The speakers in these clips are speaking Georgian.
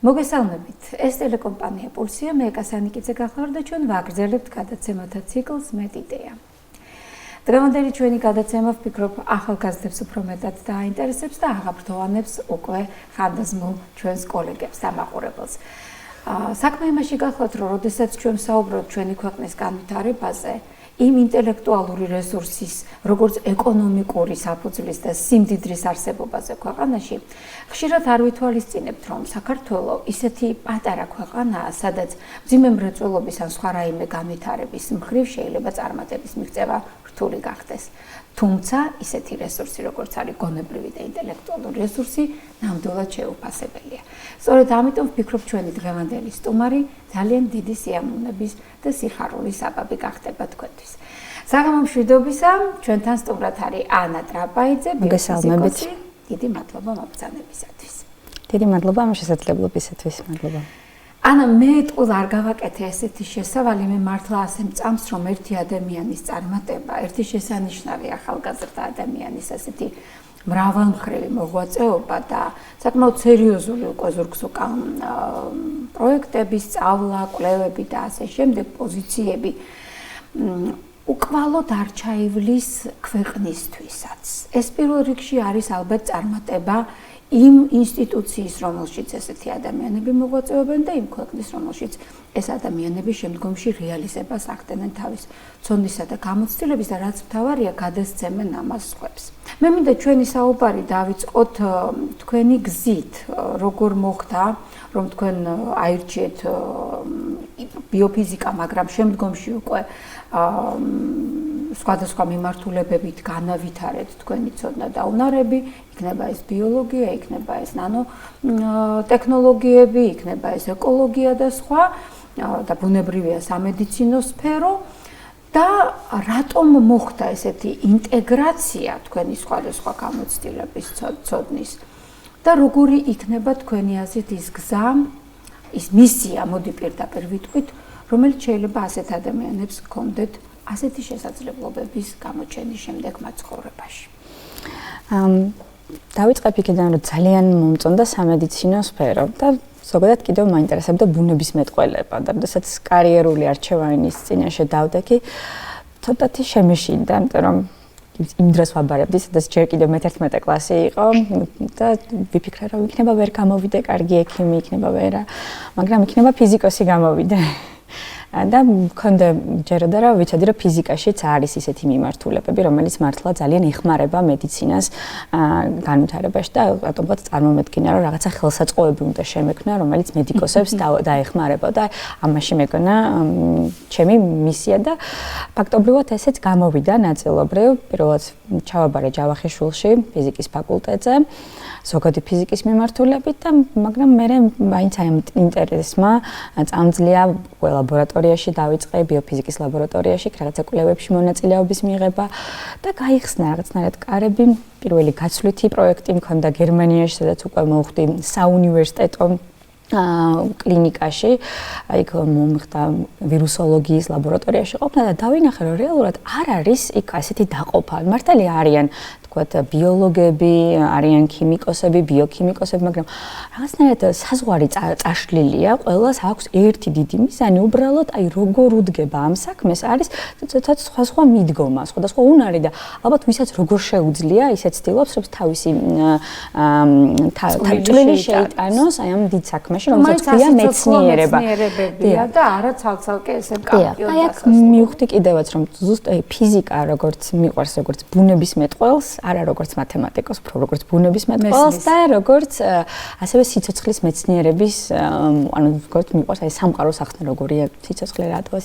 მოგესალმებით. ეს ტელეკომპანია პულსია, მე კასანიკიძე გახლავართ და ჩვენ ვაგრძელებთ გადაცემათა ციკლს მეტ იდეა. დღევანდელი ჩვენი გადაცემა ვფიქრობ ახალგაზრდებს უფრო მეტად დააინტერესებს და აღაბრძოლებს უკვე ხანდაზმულ ჩვენს კოლეგებს და მაყურებელს. საქმე იმაში გახლავთ, რომ როდესაც ჩვენ საუბრობთ ჩვენი ქვეყნის განვითარებაზე, იმ ინტელექტუალური რესურსის, როგორც ეკონომიკური საფუძვლის და სიმდიდრის არსებობაზე ქვეყანაში, ხშირად არ ვითვალისწინებთ, რომ საქართველო ისეთი პატარა ქვეყანაა, სადაც მძიმე მრეწველობის ან სხვა რაიმე განვითარების მხრივ შეიძლება წარმატების მიღწევა რთული გახდეს. თუმცა ისეთი რესურსი, როგორც არის გონებრივი და ინტელექტუალური რესურსი, ნამდვილად შეუფასებელია. სწორედ ამიტომ ვფიქრობ, ჩვენი დღევანდელი სტუმარი ძალიან დიდი სიამოვნების და სიხარულის საბაბი გახდება თქვენთვის. საღამო მშვიდობისა, ჩვენთან სტუმრად არის ანა ტრაპაიძე, მოგესალმებით. დიდი მადლობა მოგზაურობისათვის. დიდი მადლობა ამ შესაძლებლობისათვის, მადლობა. ანა, მე ტყუილ არ გავაკეთე ესეთი შესავალი, მე მართლა ასე მწამს, რომ ერთი ადამიანის წარმატება, ერთი შესანიშნავი ახალგაზრდა ადამიანის ასეთი მრავალმხრივი მოღვაწეობა და საკმაოდ სერიოზული უკვე ზურგს უკან პროექტები, სწავლა, კვლევები და ასე შემდეგ პოზიციები უკვალოდ არ ჩაივლის ქვეყნისთვისაც. ეს პირველ რიგში არის ალბათ წარმატება იმ ინსტიტუციის, რომელშიც ესეთი ადამიანები მოღვაწეობენ და იმ ქვეყნის, რომელშიც ეს ადამიანები შემდგომში რეალიზებას ახდენენ თავის ცოდნისა და გამოცდილების და რაც მთავარია, გადასცემენ ამას სხვებს. მე მინდა ჩვენი საუბარი დავიწყოთ თქვენი გზით, როგორ მოხდა, რომ თქვენ აირჩიეთ ბიოფიზიკა, მაგრამ შემდგომში უკვე სხვადასხვა მიმართულებებით განავითარეთ თქვენი ცოდნა და უნარები, იქნება ეს ბიოლოგია, იქნება ეს ნანოტექნოლოგიები, იქნება ეს ეკოლოგია და სხვა და ბუნებრივია სამედიცინო სფერო და რატომ მოხდა ესეთი ინტეგრაცია თქვენი სხვადასხვა გამოცდილების ცოდნის და როგორი იქნება თქვენი აზრით ის გზა, ის მისია, მოდი პირდაპირ ვიტყვით, რომელიც შეიძლება ასეთ ადამიანებს ჰქონდეთ ასეთი შესაძლებლობების გამოჩენის შემდეგ მათ ცხოვრებაში. დავიწყებ იქიდან, რომ ძალიან მომწონდა სამედიცინო სფერო და ზოგადად კიდევ მაინტერესებდა ბუნებისმეტყველება და როდესაც კარიერული არჩევანის წინაშე დავდექი, ცოტათი შემეშინდა, იმიტომ რომ იმ დროს ვაბარებდი, სადაც ჯერ კიდევ მე-11 კლასი იყო და ვიფიქრე, რომ იქნება ვერ გამოვიდე კარგი ექიმი, იქნება ვერა, მაგრამ იქნება ფიზიკოსი გამოვიდე. და მქონდა ჯეროდა რა ვიცოდი რომ ფიზიკაშიც არის ისეთი მიმართულებები, რომელიც მართლა ძალიან ეხმარება მედიცინას განვითარებაში და რატომღაც წარმომედგინა რომ რაღაცა ხელსაწყოები უნდა შემექმნა, რომელიც მედიკოსებს დაეხმარება და ამაში მეგონა ჩემი მისია და ფაქტობრივად ესეც გამოვიდა ნაწილობრივ. პირველად ჩავაბარე ჯავახიშვილში ფიზიკის ფაკულტეტზე. ზოგადი ფიზიკის მიმართულებით და მაგრამ მე მაინც აი ამ ინტერესმა წამძლია ლაბორატორიაში დავიწყე ბიოფიზიკის ლაბორატორიაში რაღაცა კვლევებში მონაწილეობის მიღება და გაიხსნა რაღაცნაირად კარები. პირველი გაცვლითი პროექტი მქონდა გერმანიაში, სადაც უკვე მოვხდი საუნივერსიტეტო კლინიკაში, იქ მომხდა ვირუსოლოგიის ლაბორატორიაში ყოფნა და დავინახე რომ რეალურად არ არის იქ ასეთი დაყოფა. მართალია არიან ბიოლოგები, არიან ქიმიკოსები, ბიოქიმიკოსები, მაგრამ რაღაცნაირად საზღვარი წაშლილია, ყველას აქვს ერთი დიდი მიზანი, უბრალოდ აი როგორ უდგება ამ საქმეს არის ცოტა სხვა მიდგომა, სხვადასხვა უნარი და ალბათ ვისაც როგორ შეუძლია, ისე ცდილობს, რომ თავისი წვლილი შეიტანოს აი ამ დიდ საქმეში, რომელსაც ქვია მეცნიერება. და არა ცალ-ცალკე ესე კამპიონი. აი აქ მივხვდი კიდევაც, რომ ზუსტად ფიზიკა როგორც მიყვარს, როგორც ბუნებისმეტყველს, არა როგორც მათემატიკოს, როგორც ბუნებისმეტყველს და როგორც ასევე სიცოცხლის მეცნიერების, ანუ როგორც მიყვარს აი სამყაროს ახსნა როგორია სიცოცხლე რატოს.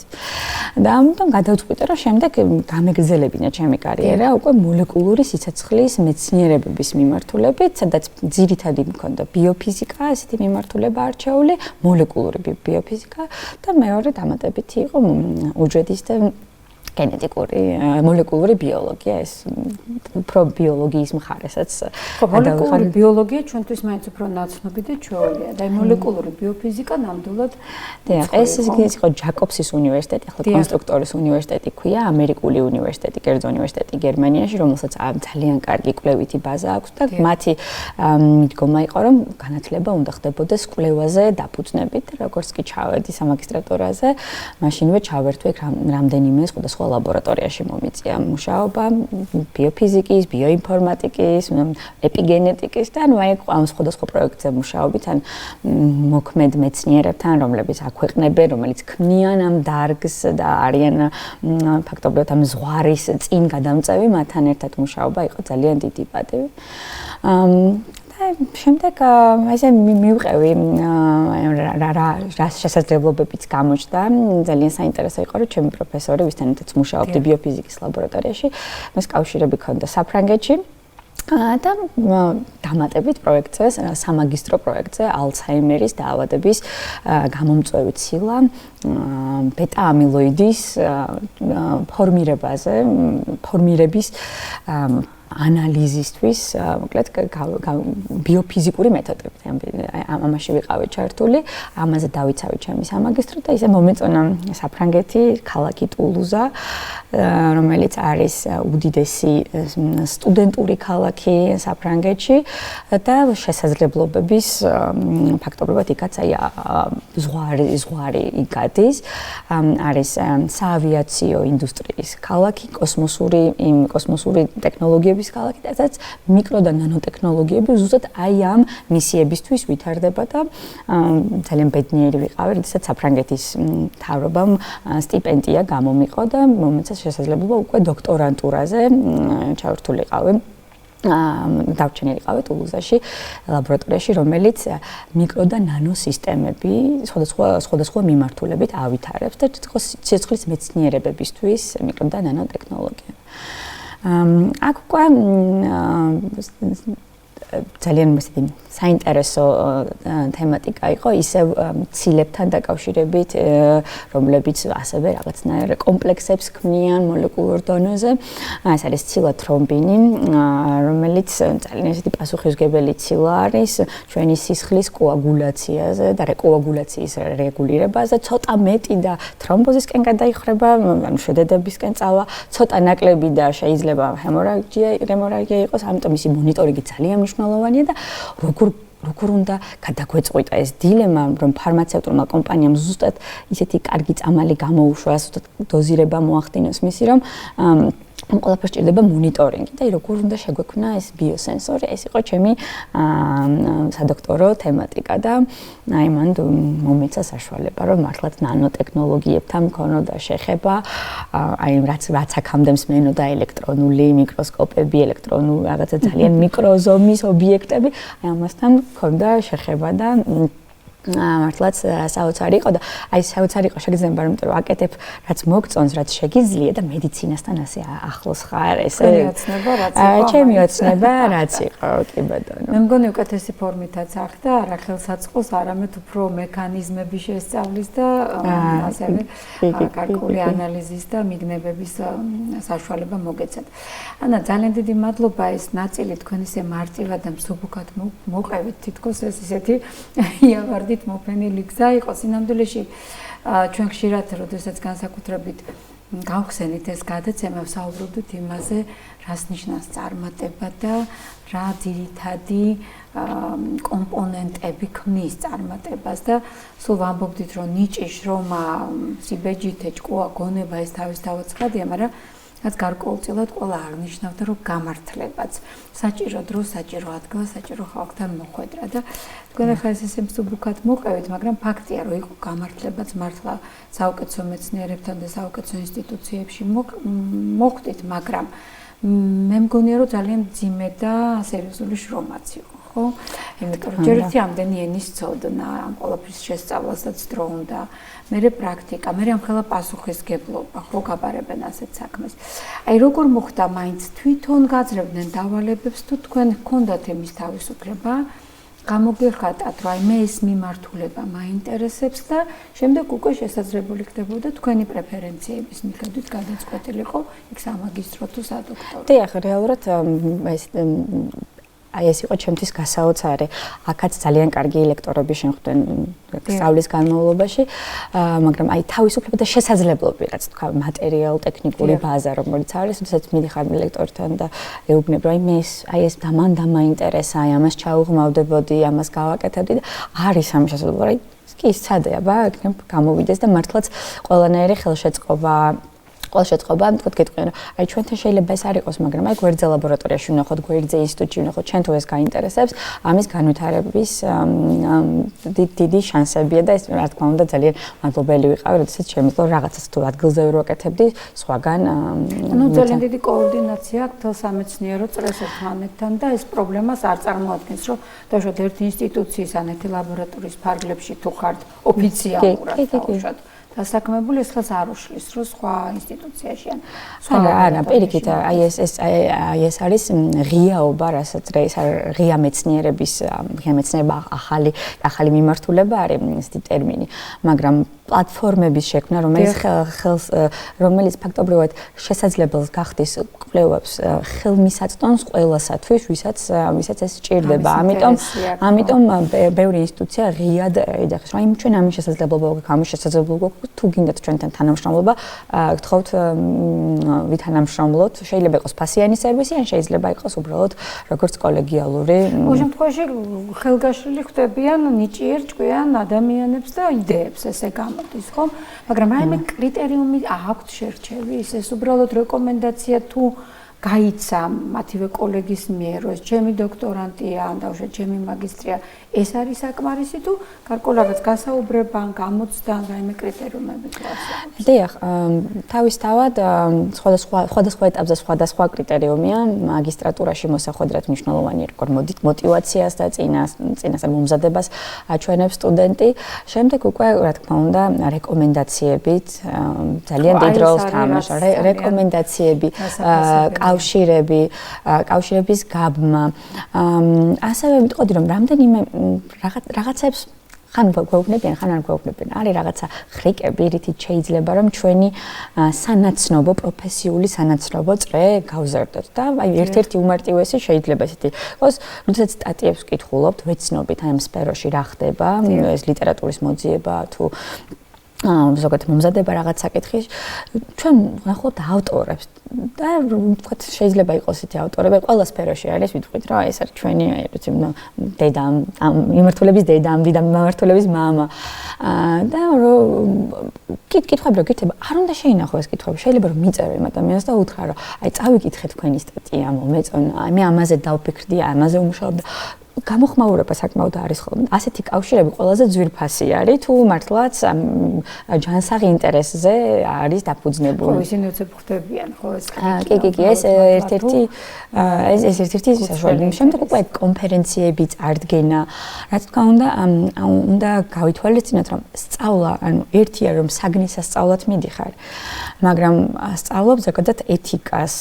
და ამიტომ გადავწყვიტე, რომ შემდეგ გამეგრძელებინა ჩემი კარიერა უკვე მოლეკულური სიცოცხლის მეცნიერებების მიმართულებით, სადაც ძირითადი მქონდა ბიოფიზიკა, ესეთი მიმართულება არჩეული, მოლეკულური ბიოფიზიკა და მეორე დამატებითი იყო უჯრედის და გენეტიკური, მოლეკულური ბიოლოგია ეს უფრო ბიოლოგიის მხარესაც. ხო, მოლეკულური ბიოლოგია ჩვენთვის მაინც უფრო ნაცნობი და ჩვეულია და მოლეკულური ბიოფიზიკა ნამდვილად ეს იყო ჯაკობსის უნივერსიტეტი, ახლა კონსტრუქტორის უნივერსიტეტი ქვია, ამერიკული უნივერსიტეტი, კერძო უნივერსიტეტი გერმანიაში, რომელსაც ძალიან კარგი კვლევითი ბაზა აქვს და მათი მიდგომა იყო, რომ განათლება უნდა ხდებოდეს კვლევაზე დაფუძნებით, როგორც კი ჩავედი სამაგისტრატურაზე, მაშინვე ჩავერთვი რამდენიმე სხვადასხვა ლაბორატორიაში მომიწია მუშაობა ბიოფიზიკის, ბიოინფორმატიკის, ეპიგენეტიკის და ანუ აი ამ სხვადასხვა პროექტზე მუშაობით ან მოქმედ მეცნიერებთან, რომლებიც აქვეყნებენ, რომელიც ქმნიან ამ დარგს და არიან ფაქტობრივად ამ ზღვარის წინ გადამწევი, მათთან ერთად მუშაობა იყო ძალიან დიდი პატივი. შემდეგ ესე მივყევი რა შესაძლებლობებიც გამოჩნდა. ძალიან საინტერესო იყო, რომ ჩემი პროფესორი, ვისთანაც მუშაობდი ბიოფიზიკის ლაბორატორიაში, მას კავშირები ჰქონდა საფრანგეთში. და დამატებით პროექტზე, სამაგისტრო პროექტზე, ალცჰაიმერის დაავადების გამომწვევი ცილა, ბეტა ამილოიდის ფორმირების ანალიზისთვის, მოკლედ ბიოფიზიკური მეთოდებით. ამაში ვიყავი ჩართული, ამაზე დავიცავი ჩემი სამაგისტრო და ისე მომეწონა საფრანგეთი, ქალაქი ტულუზა, რომელიც არის უდიდესი სტუდენტური ქალაქი საფრანგეთში და შესაძლებლობების ფაქტობრივად იქაც აი ზღვარი გადის. არის საავიაციო ინდუსტრიის ქალაქი, კოსმოსური ტექნოლოგიების ქალაქი და სადაც მიკრო და ნანოტექნოლოგიები ზუსტად აი ამ მისიებისთვის ვითარდება და ძალიან ბედნიერი ვიყავი, როდესაც საფრანგეთის მთავრობამ სტიპენდია გამომიყო და მომეცა შესაძლებლობა უკვე დოქტორანტურაზე ჩავერთულიყავი. დავჩენილიყავი ტულუზაში ლაბორატორიაში, რომელიც მიკრო და ნანო სისტემები სხვადასხვა მიმართულებით ავითარებს და სიცოცხლის მეცნიერებებისთვის მიკრო და ნანო ტექნოლოგია. აქ უკვე ძალიან საინტერესო თემატიკა იყო ისევ ცილებთან დაკავშირებით, რომლებიც ასევე რაღაცნაირ კომპლექსებს ქმნიან მოლეკულურ დონეზე. ეს არის ცილა თრომბინი, რომელიც ძალიან ისეთი პასუხისმგებელი ცილა არის ჩვენი სისხლის კოაგულაციაზე და რეკოაგულაციის რეგულირებაზე. ცოტა მეტი და თრომბოზისკენ გადაიხრება, ანუ შედედებისკენ წავა, ცოტა ნაკლები და შეიძლება ჰემორაგია იყოს, ამიტომ ისი მონიტორინგი ძალიან მნიშვნელოვანია და როგორ უნდა გადაგვეწყვიტა ეს დილემა, რომ ფარმაცევტულმა კომპანიამ ზუსტად ისეთი კარგი წამალი გამოუშვა, ზუსტად დოზირება მოახდინოს მისი, რომ ამ ყველაფერს ჭირდება მონიტორინგი და როგორ უნდა შეგვექმნა ეს ბიოსენსორი. ეს იყო ჩემი სადოქტორო თემატიკა და აი მან მომეცა საშუალება, რომ მართლაც ნანოტექნოლოგიებთან მქონოდა შეხება, აი რაც აქამდე მსმენოდა ელექტრონული მიკროსკოპები, რაღაცა ძალიან მიკროზომის ობიექტები, აი ამასთან მქონდა შეხება და მართლაც საოცარი იყო და აი საოცარი იყო შეგრძნება, რომ ვაკეთებ რაც მოგწონს, რაც შეგიძლია და მედიცინასთან ასე ახლოს ხარ, ესე ჩემი ოცნება რაც იყო, კი ბატონო. მე მგონი უკეთესი ფორმითაც ახდა, არა ხელსაწყოს, არამედ უფრო მექანიზმები შესწავლის და ასევე კარგული ანალიზის და მიგნებების საშუალება მოგეცეთ. ანა, ძალიან დიდი მადლობა, ეს ნაწილი თქვენ ისე მარტივად და მსუბუქად მოყევით, თითქოს ეს ისეთი იავარდით მოფენილი გზა იყო სინამდვილეში. ჩვენ ხშირად, როდესაც განსაკუთრებით გავხსენით ეს გადაცემა, ვსაუბრობთ იმაზე, რას ნიშნავს წარმატება და რა ძირითადი კომპონენტები ქმნის წარმატებას და სულ ვამბობდით, რომ ნიჭი, შრომა, სიბეჯითე, ჭკუა, გონება ეს თავისთავად ცხადია, მაგრამ რაც გარკვეულწილად ყველა აღნიშნავდა, რომ გამართლებაც საჭირო დრო, საჭირო ადგილ, საჭირო ხალხთან მოხვედრა და თქვენ ახლა ესე მსუბუქად მოყევით, მაგრამ ფაქტია, რომ იყო გამართლებაც მართლა საუკეთესო მეცნიერებთან და საუკეთესო ინსტიტუციებში მოხვდით, მაგრამ მე მგონია, რომ ძალიან მძიმე და სერიოზული შრომაც იყო, ხო? იმიტომ რომ ჯერ ერთი ამდენი ენის ცოდნა, ამ ყველაფრის შესწავლასაც დრო უნდა, მერე პრაქტიკა, მერე ამხელა პასუხისგებლობა, ხო გაბარებენ ასეთ საქმეს. აი როგორ მოხდა მაინც თვითონ გაძლევდნენ დავალებებს თუ თქვენ ჰქონდათ იმის თავისუფლება, გამოგიხატათ, რომ აი მე ეს მიმართულება მაინტერესებს და შემდეგ უკვე შესაძლებელი ხდებოდა თქვენი პრეფერენციების მიხედვით გადაწყვეტილიყო იქ სამაგისტრო თუ სადოქტორო. დიახ, რეალურად ეს იყო ჩემთვის გასაოცარი. აქაც ძალიან კარგი ლექტორები შეხვდნენ სწავლის განმავლობაში, მაგრამ აი თავისუფლება და შესაძლებლობები, რაც თქვა, მატერიალ-ტექნიკური ბაზა, რომელიც არის, როდესაც მიდიხარ ლექტორთან და ეუბნებ, რომ აი ეს მან დამაინტერესა, აი ამას ჩაუღმავდებოდი, ამას გავაკეთებდი და არის ამ შესაძლებლობა, აი კი სცადია, იქნებ გამოვიდეს და მართლაც ყველანაირი ხელშეწყობა ყოველ შემთხვევაში თქვით გეტყვიან რომ აი ჩვენთან შეიძლება ეს არ იყოს, მაგრამ აი გვერდზე ლაბორატორიაში ვნახოთ, გვერდზე ინსტიტუტში ვნახოთ, ჩვენ თუ ეს გაინტერესებს, ამის განვითარების დიდი შანსებია და ეს რა თქმა უნდა ძალიან მადლობელი ვიყავი, როდესაც შემიძლია რაღაცას თუ ადგილზე ვაკეთებდი, სხვაგან ძალიან დიდი კოორდინაცია აქვს თელ სამეცნიერო წრეს ერთმანეთთან და ეს პრობლემას არ წარმოადგენს, რომ დაუშვათ ერთი ინსტიტუციის ან ერთი ლაბორატორიის ფარგლებში თუ ხართ ოფიციალურად დაუშვათ დასაქმებული ეს ხელს არ უშლის, რომ სხვა ინსტიტუციაში ან არა, პირიქით, აი ეს არის ღიაობა, რასაც ღია მეცნიერება ახალი მიმართულება არის ეს ტერმინი, მაგრამ პლატფორმების შექმნა, რომელიც ფაქტობრივად შესაძლებელს გახდის კვლევებს ხელმისაწვდომს ყველასათვის, ვისაც ეს სჭირდება. ამიტომ ბევრი ინსტიტუცია ღიად ეძახის, რომ ჩვენ ამის შესაძლებლობა გვაქვს, ამის შესაძლებლობა გვაქვს, თუ გინდათ ჩვენთან თანამშრომლობა, გთხოვთ ვითანამშრომლოთ, შეიძლება იყოს ფასიანი სერვისი, ან შეიძლება იყოს უბრალოდ როგორც კოლეგიალური. ყოველ შემთხვევაში ხელგაშლილი ხდებიან ნიჭიერ ჭკვიან ადამიანებს და იდეებს ესე გამოდის, ხომ? მაგრამ აი მე კრიტერიუმი აქვთ შერჩევის, ეს უბრალოდ რეკომენდაცია თუ გაიცა მათივე კოლეგის მიერ, რომ ჩემი დოქტორანტია, ან დაუშვათ ჩემი მაგისტრია, ეს არის საკმარისი თუ გარკვეულადაც გასაუბრება ან გამოცდა ან რაიმე კრიტერიუმები გვაქვს? დიახ, თავისთავად სხვადასხვა ეტაპზე სხვადასხვა კრიტერიუმია, მაგისტრატურაში მოსახვედრად მნიშვნელოვანი არის мотивაციას და წინასწარ მომზადებას აჩვენებს სტუდენტი. შემდეგ უკვე რა თქმა უნდა რეკომენდაციებით ძალიან დიდ როლს თამაშობს. რეკომენდაციები, კავშირების გაბმა. ასევე ვიტყოდი რომ რამდენიმე რაღაცებს ხან გვეუბნებიან, ხან არ გვეუბნებიან. არის რაღაცა ხრიკები, რითიც შეიძლება რომ ჩვენი სანაცნობო, პროფესიული სანაცნობო წრე გავზარდოთ და აი ერთ-ერთი უმარტივესი შეიძლება ესეთი იყოს, როდესაც სტატიებს ვკითხულობთ, ვეცნობით აი ამ სფეროში რა ხდება, ეს ლიტერატურის მოძიება თუ ზოგადად მომზადება რაღაც საკითხის, ჩვენ ვნახოთ ავტორებს და ვთქვათ შეიძლება იყოს ესეთი ავტორები ყველა სფეროში არის, ვიტყვით რა ეს არის ჩვენი როცა დედა, მიმართულების დედა, მიმართულების მამა და კითხები რო გირთება, არ უნდა შეინახო ეს კითხვები, შეიძლება რომ მიწერო იმ ადამიანს და უთხრა რომ აი წავიკითხე თქვენი სტატია, მომეწონა, მე ამაზე დავფიქრდი, ამაზე ვმუშაობ გამოხმაურება საკმაოდ არის ხოლმე. ასეთი კავშირები ყველაზე ძვირფასი არის, თუ მართლაც ჯანსაღი ინტერესზე არის დაფუძნებული. ხო, ისინი უცებ ხდებიან, ხო ეს. კი, ეს ერთ-ერთი საშუალება. შემდეგ უკვე კონფერენციები წარდგენა. რა თქმა უნდა გავითვალისწინოთ, რომ სწავლა, ანუ ერთია რომ საგნის სასწავლად მიდიხარ, მაგრამ სწავლობ ზოგადად ეთიკას,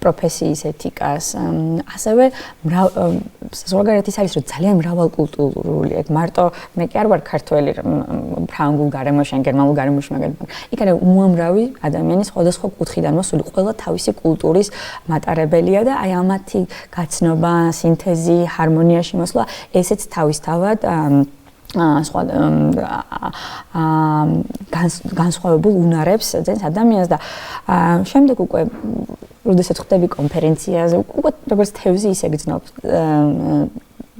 პროფესიის ეთიკას, ასევე ზოგადად ის არის რომ ძალიან მრავალკულტურული, მარტო მე კი არ ვარ ქართველი ფრანგულ გარემოში, გერმანულ გარემოში, მაგრამ იქ არის უამრავი ადამიანი სხვადასხვა კუთხიდან მოსული, ყველა თავისი კულტურის მატარებელია და აი ამათი გაცნობა, სინთეზი, ჰარმონიაში მოსვლა, ესეც თავისთავად განსხვავებულ უნარებს ძენს ადამიანს და შემდეგ უკვე როდესაც ხდები კონფერენციაზე, უკვე როგორც თევზი ისე გძნობ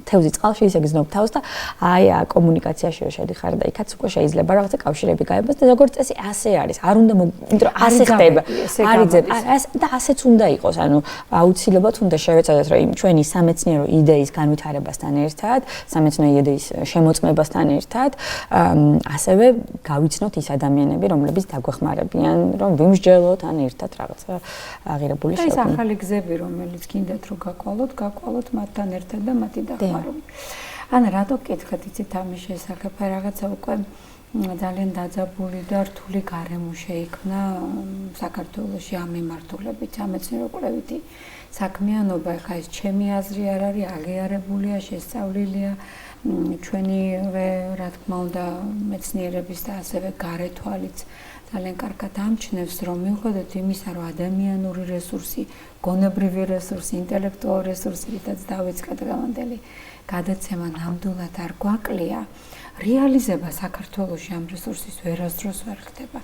თევზი წყალში ისე გძნობ თავს და აი კომუნიკაციაში შედიხარ და იქაც უკვე შეიძლება რაღაცა კავშირები გაებოს და როგორც წესი ასე არის. არ უნდა იმიტომ რომ ასე ხდება. არის და ასეც უნდა იყოს. ანუ აუცილებლად უნდა შევეცადოთ რომ ჩვენი სამეცნიერო იდეის განვითარებასთან ერთად, სამეცნიერო იდეის შემოწმებასთან ერთად, ასევე გავიცნოთ ის ადამიანები, რომლებიც დაგვეხმარებიან, რომ ვიმსჯელოთ ან ერთად რაღაცა აღირებული შევქნათ. ეს ახალი გზები, რომელიც გინდათ რომ გაკვალოთ მათთან ერთად და მათი დახმარებით. ან რატო გკითხეთ იცით ამის შესახებ, რაღაცა უკვე ძალიან დაძაბული და რთული გარემო შეიქმნა საქართველოში ამ მიმართულებით, სამეცნიერო კვლევითი საქმიანობა, ხა ეს ჩემი აზრი არ არის, აღიარებულია, შესწავლილია ჩვენი რა თქმა უნდა მეცნიერების და ასევე გარეთვალიც ძალიან კარგად ამჩნევს, რომ მიუხედავად იმისა, რომ ადამიანური რესურსი, გონებრივი რესურსი, ინტელექტუალური რესურსი, რითაც დავიწყე დღევანდელი გადაცემა ნამდვილად არ გვაკლია, რეალიზება საქართველოში ამ რესურსის ვერასდროს ვერ ხდება.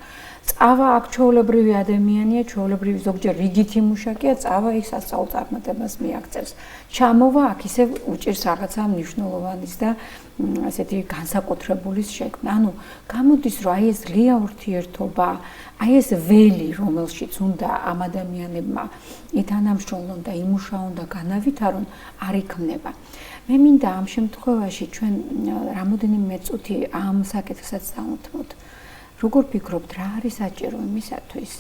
წავა აქ ჩვეულებრივი ადამიანია, ჩვეულებრივი ზოგჯერ რიგითი მუშაკია, წავა ის სასწავლო წარმატებას მიაღწევს. ჩამოვა აქ ისე უჭირს რაღაცა მნიშვნელოვანის და ასეთი განსაკუთრებულის შექმნა. ანუ გამოდის, რომ აი ეს ღია ურთიერთობა, აი ეს ველი, რომელშიც უნდა ამ ადამიანებმა ითანამშრომლონ და იმუშაონ და განავითარონ, არ იქმნება. მე მინდა ამ შემთხვევაში ჩვენ რამოდენიმე წუთი ამ საკითხსაც დავუთმოთ. როგორ ფიქრობთ, რა არის საჭირო იმისათვის,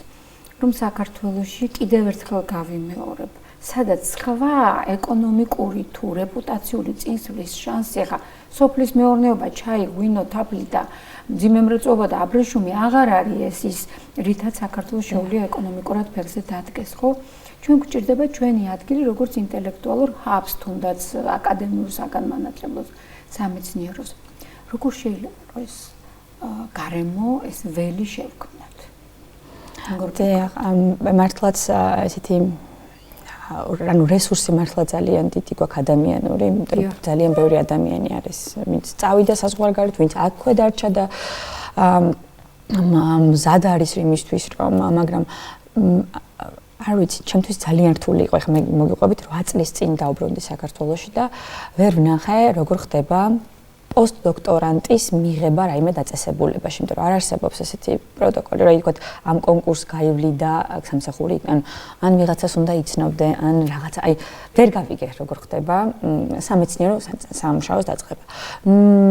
რომ საქართველოში კიდევ ერთხელ გავიმეორებ, სადაც სხვა ეკონომიკური თუ რეპუტაციული წინსვლის შანსი, ხა სოფლის მეურნეობა, ჩაი, ღვინო, თაფლი და მძიმე მრეწველობა და აბრეშუმი აღარ არის ის, რითაც საქართველოს შეუძლია ეკონომიკურად ფეხზე დადგეს, ხო? ჩვენ გვჭირდება ჩვენი ადგილი როგორც ინტელექტუალურ ჰაბს, თუნდაც აკადემიურ საგანმანათლებლოს სამეცნიეროს. როგორ შეიძლება რომ ეს გარემო ეს ველი შევქმნათ? მართლაც ესეთი ანუ რესურსი მართლა ძალიან დიდი გვაქვს ადამიანური, იმიტომ რომ ძალიან ბევრი ადამიანი არის, ვინც წავიდა საზღვარგარეთ, ვინც აქვე დარჩა და მზად არის იმისთვის, რომ მაგრამ არ ვიცი, ჩემთვის ძალიან რთული იყო, ეხლა მე მოგიყვებით 8 წლის წინ დავბრუნდი საქართველოში და ვერ ვნახე, როგორ ხდება პოსტდოქტორანტის მიღება რაიმე დაწესებულებაში, იმიტომ რომ არ არსებობს ესეთი პროტოკოლი, რომ ითქვათ ამ კონკურსს გაივლი და სამსახური, ან ვიღაცას უნდა იცნობდე, ან რაღაცა, აი ვერ გავიგე როგორ ხდება სამეცნიერო სამუშაოს დაწყება.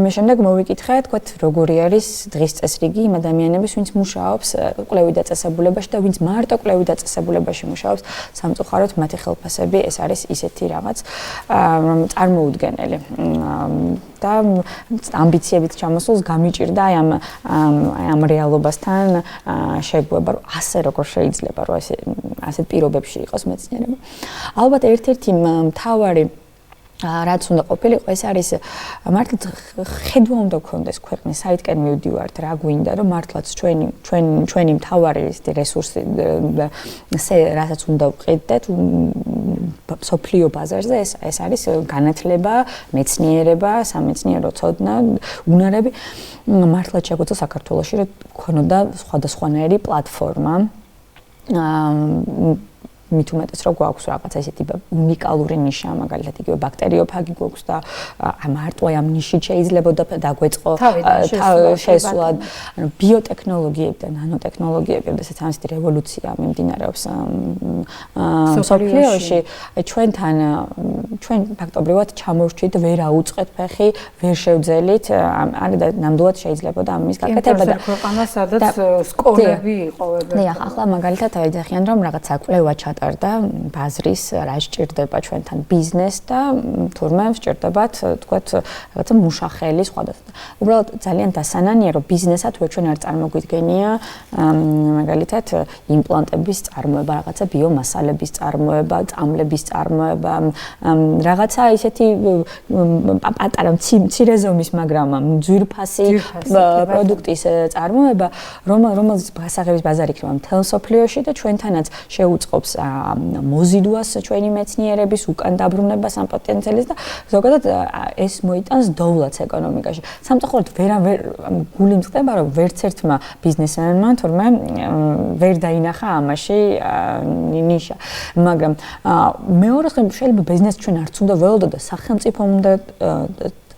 მე შემდეგ მოვიკითხე, თქვათ, როგორი არის დღის წესრიგი იმ ადამიანების, ვინც მუშაობს კვლევით დაწესებულებაში და ვინც მარტო კვლევით დაწესებულებაში მუშაობს, სამწუხაროდ მათი ხელფასები ეს არის ისეთი რაღაც, რომ წარმოუდგენელი. და ამბიციებით ჩამოსულს გამიჭირდა აი ამ რეალობასთან შეგუება, რომ ასე როგორ შეიძლება, რომ ასეთ პირობებში იყოს მეცნიერება. ალბათ ერთ-ერთი მთავარი რაც უნდა ყოფილიყო, ეს არის მართლაც ხედვა უნდა გქონდეს ქვეყნის საიდკენ მივდივართ, რა გვინდა, რომ მართლაც ჩვენი მთავარი რესურსი, რასაც უნდა ვყიდდეთ სოფლიო ბაზარზე, ეს არის განათლება, მეცნიერება, სამეცნიერო ცოდნა, უნარები. მართლაც შეგვეძლო საქართველოში, რომ გქონოდა სხვადასხვანაირი პლატფორმა. მით უმეტეს რომ გვაქვს რაღაცა ესეთი უნიკალური ნიშა, მაგალითად იგივე ბაქტერიოფაგი გვაქვს და მარტო ამ ნიშით შეიძლება დაგვეწყო შესვლად. ანუ ბიოტექნოლოგიები და ნანოტექნოლოგიები, როდესაც ასეთი რევოლუცია მიმდინარეობს სოფლიოში, ჩვენ ფაქტობრივად ჩამოვრჩით, ვერ აუწყეთ ფეხი, ვერ შევძელით, და ნამდვილად შეიძლებოდა ამის გაკეთება და ქვეყანა სადაც სკოლები იყვებოდა. ახლა მაგალითად აიძახიან რომ რაღაცა კვლევა და ბაზრის რა სჭირდება ჩვენთან ბიზნეს და თურმე სჭირდებათ თქვათ რაღაცა მუშახელი სხვადასხვა. უბრალოდ ძალიან დასანანია რომ ბიზნესად ჩვენ არ წარმოგვიდგენია მაგალითად იმპლანტების წარმოება, რაღაცა ბიომასალების წარმოება, წამლების წარმოება, რაღაცა ისეთი პატარა მცირე ზომის, მაგრამ ძვირფასი პროდუქტის წარმოება, რომელზეც გასაღების ბაზარი იქნება მთელ სოფლიოში და ჩვენთანაც შეუწყობს მოზიდვას ჩვენი მეცნიერების უკან დაბრუნებას ამ პოტენციალის და ზოგადად ეს მოიტანს დოვლას ეკონომიკაში. სამწუხაროდ ვერ გული მწყდება რომ ვერც ერთმა ბიზნესმენმა თურმე ვერ დაინახა ამაში ნიშა. მაგრამ მეორე მხრივ შეიძლება ბიზნესი ჩვენ არც უნდა ველოდოთ და სახელმწიფო უნდა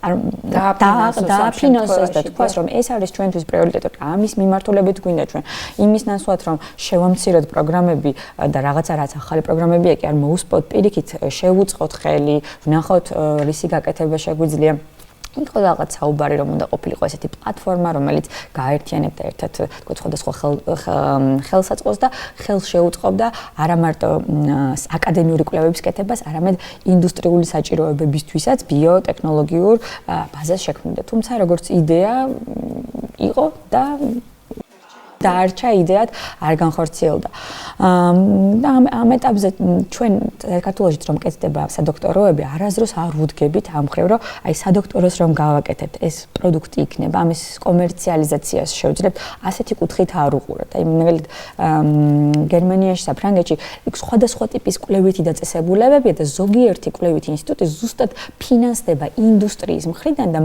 დააფინანსოს და თქვას რომ ეს არის ჩვენთვის პრიორიტეტი, ამის მიმართულებით გვინდა ჩვენ იმის ნაცვლად რომ შევამციროთ პროგრამები და რაღაცა რაც ახალი პროგრამებია კი არ მოუსპოთ, პირიქით შევუწყოთ ხელი, ვნახოთ რისი გაკეთება შეგვიძლია. იყო რაღაც საუბარი, რომ უნდა ყოფილიყო ესეთი პლატფორმა, რომელიც გააერთიანებდა ერთად, თქო, სხვადასხვა ხელსაწყოს და ხელს შეუწყობდა არა მარტო აკადემიური კვლევების კეთებას, არამედ ინდუსტრიული საჭიროებებისთვისაც ბიოტექნოლოგიურ ბაზას შექმნიდა. თუმცა როგორც იდეა იყო და დაარჩა იდეად არ განხორციელდა. და ამ ეტაპზე ჩვენ საქართველოში რომ კეთდება სადოქტოროები, არასდროს არ ვუდგებით ამ მხრივ, რომ აი სადოქტოროს რომ გავაკეთებთ, ეს პროდუქტი იქნება, ამის კომერციალიზაციას შევძლებთ, ასეთი კუთხით არ უყურებთ. აი მაგალითად გერმანიაში, საფრანგეთში იქ სხვადასხვა ტიპის კვლევითი დაწესებულებებია და ზოგიერთი კვლევითი ინსტიტუტი ზუსტად ფინანსდება ინდუსტრიის მხრიდან და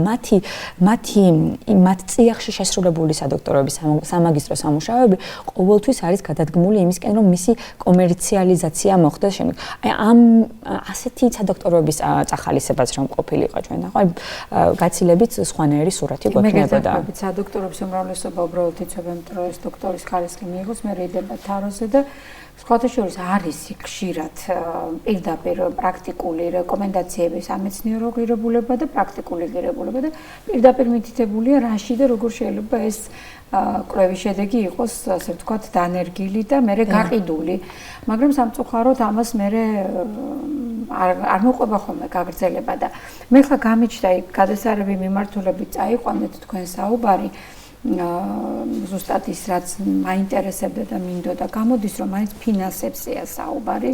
მათ წიაღში შესრულებული სადოქტოროების სამაგისტრო სამუშაოები ყოველთვის არის გადადგმული იმისკენ, რომ მისი კომერციალიზაცია მოხდეს შემდეგ. აი ამ ასეთი სადოქტოროების წახალისებაც რომ ყოფილიყო ჩვენ და ხო გაცილებით სხვანაირი სურათი გვექნებოდა. მეგეთახობით სადოქტორებს უმრავლესობა უბრალოდ იცოდნენ, რომ ეს დოქტორის ხარისხი მიიღოს, მე იდება თაროზე და სხვათა შორის არის ხშირად პირდაპირ პრაქტიკული რეკომენდაციების სამეცნიერო ღირებულება და პრაქტიკული ღირებულება და პირდაპირ მითითებულია რაში და როგორ შეიძლება ეს კვლევის შედეგი იყოს, ასე ვთქვათ, დანერგილი და მერე გაყიდული. მაგრამ სამწუხაროდ ამას მერე არ მოყვება ხოლმე გაგრძელება და მე ხა გამიჩნდა გადასარევი მიმართულებით წაიყვანეთ თქვენ საუბარი ზუსტად ის რაც მაინტერესებდა და მინდოდა გამოდის რომ მაინც ფინანსებზეა საუბარი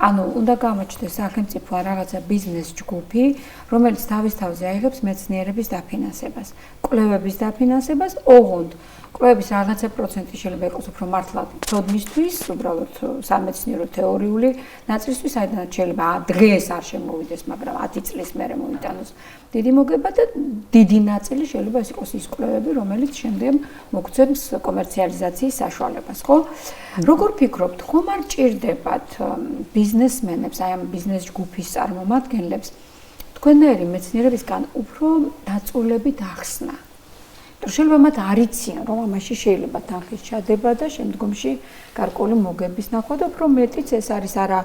ანუ უნდა გამოჩნდეს სახელმწიფო რაღაცა ბიზნეს ჯგუფი რომელიც თავის თავზე აიღებს მეცნიერების დაფინანსებას კვლევების დაფინანსებას ოღონდ კვლევების რაღაცა პროცენტი შეიძლება იყოს უფრო მართლა პროდმისთვის უბრალოდ სამეცნიერო თეორიული ნაწილისთვის საიდანაც შეიძლება დღეს არ შემოვიდეს მაგრამ 10 წლის მერე მოიტანოს დიდი მოგება და დიდი ნაწილი შეიძლება ეს იყოს ის კვლევები რომელიც შემდეგ მოგცემს კომერციალიზაციის საშუალებას ხო როგორ ფიქრობთ ხომ არ ჭირდებათ ბიზნესმენებს აი ამ ბიზნეს ჯგუფის წარმომადგენლებს თქვენნაირი მეცნიერებისგან უფრო დაწვრილებით ახსნა შეიძლება მათ არ იციან რომ ამაში შეიძლება თანხის ჩადება და შემდგომში გარკვეული მოგების ნახვა და უფრო მეტიც ეს არის არა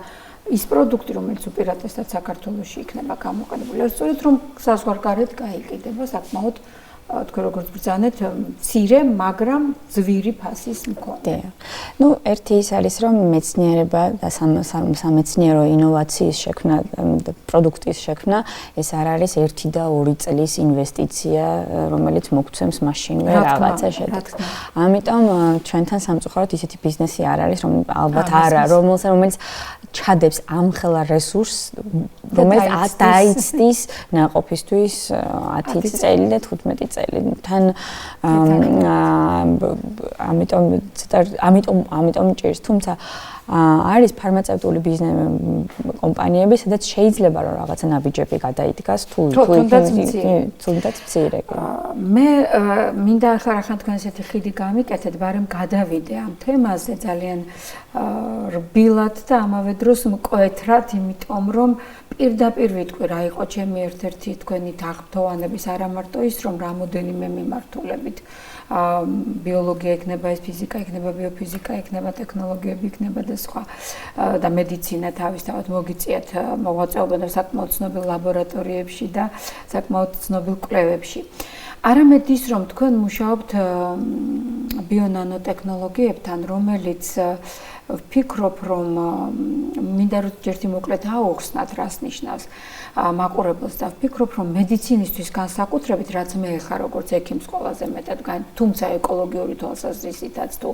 ის პროდუქტი რომელიც უპირატესად საქართველოში იქნება გამოყენებული სწორედ რომ საზღვარგარეთ გაიყიდება საკმაოდ თქვენ როგორც ბრძანეთ მცირე მაგრამ ძვირი ფასის მქონე. ნუ ერთი ის არის რომ მეცნიერება და სამეცნიერო ინოვაციის შექმნა და პროდუქტის შექმნა ეს არ არის 1 და 2 წლის ინვესტიცია რომელიც მოგცემს მაშინვე რაღაცა შედეგს. ამიტომ ჩვენთან სამწუხაროდ ისეთი ბიზნესი არ არის რომ ალბათ არა რომელიც ჩადებს ამხელა რესურსს რომელიც დაიცდის ნაყოფისთვის 10 წელი და 15 თან ამიტომ ჭირს თუმცა არის ფარმაცევტული ბიზნეს კომპანიები სადაც შეიძლება რომ რაღაცა ნაბიჯები გადაიდგას თუნდაც მცირე მე მინდა ახლა რახან თქვენ ესეთი ხიდი გამიკეთეთ ბარემ გადავიდე ამ თემაზე ძალიან რბილად და ამავე დროს მკვეთრად იმიტომ რომ პირდაპირ ვიტყვი რა იყო ჩემი ერთ-ერთი თქვენი თაღმთოვანების არა მარტო ის რომ რამოდენიმე მიმართულებით ბიოლოგია იქნება ეს ფიზიკა იქნება ბიოფიზიკა იქნება ტექნოლოგიები იქნება და სხვა და მედიცინა თავისთავად მოგიწიათ მოღვაწეობა და საკმაოდ ცნობილ ლაბორატორიებში და საკმაოდ ცნობილ კვლევებში არამედ ის რომ თქვენ მუშაობთ ბიონანოტექნოლოგიებთან რომელიც ვფიქრობ რომ მინდა რომ ერთი მოკლედ აუხსნათ რას ნიშნავს მაყურებელს და ვფიქრობ რომ მედიცინისთვის განსაკუთრებით რაც მე ხარ როგორც ექიმს ყველაზე მეტად თუმცა ეკოლოგიური თვალსაზრისითაც თუ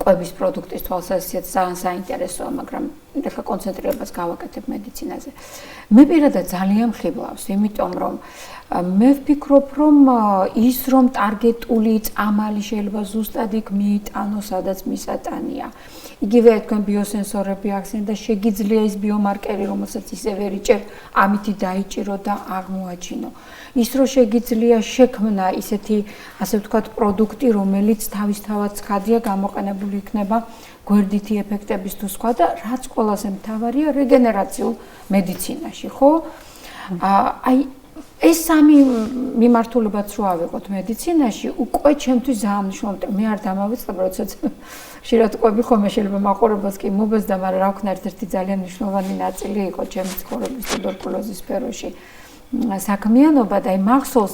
კვების პროდუქტის თვალსაზრისითაც ძალიან საინტერესოა მაგრამ ეხლა კონცენტრირებას გავაკეთებ მედიცინაზე მე პირადად ძალიან ხიბლავს იმიტომ რომ მე ვფიქრობ რომ ის რომ ტარგეტული წამალი შეიძლება ზუსტად იქ მიიტანოს სადაც მისატანია იგივე თქვენ ბიოსენსორები ახსენეთ და შეგიძლია ის ბიომარკერი რომელსაც ისე ვერ იჭერ ამითი დაიჭირო და აღმოაჩინო ის რომ შეგიძლია შექმნა ისეთი ასე ვთქვათ პროდუქტი რომელიც თავისთავად ცხადია გამოყენებული იქნება გვერდითი ეფექტების თუ სხვა და რაც ყველაზე მთავარია რეგენერაციულ მედიცინაში ხო აი ეს სამი მიმართულებაც რო ავიღოთ მედიცინაში უკვე ჩემთვის ძალიან მნიშვნელოვანია მე არ დამავიწყებ როდესაც ხშირად ყვები ხომ შეიძლება მაყურებელს კი მობეს და მაგრამ რა ვქნა ერთ-ერთი ძალიან მნიშვნელოვანი ნაწილი იყო ჩემი ცხოვრების ტუბერკულოზის სფეროში საქმიანობა და მახსოვს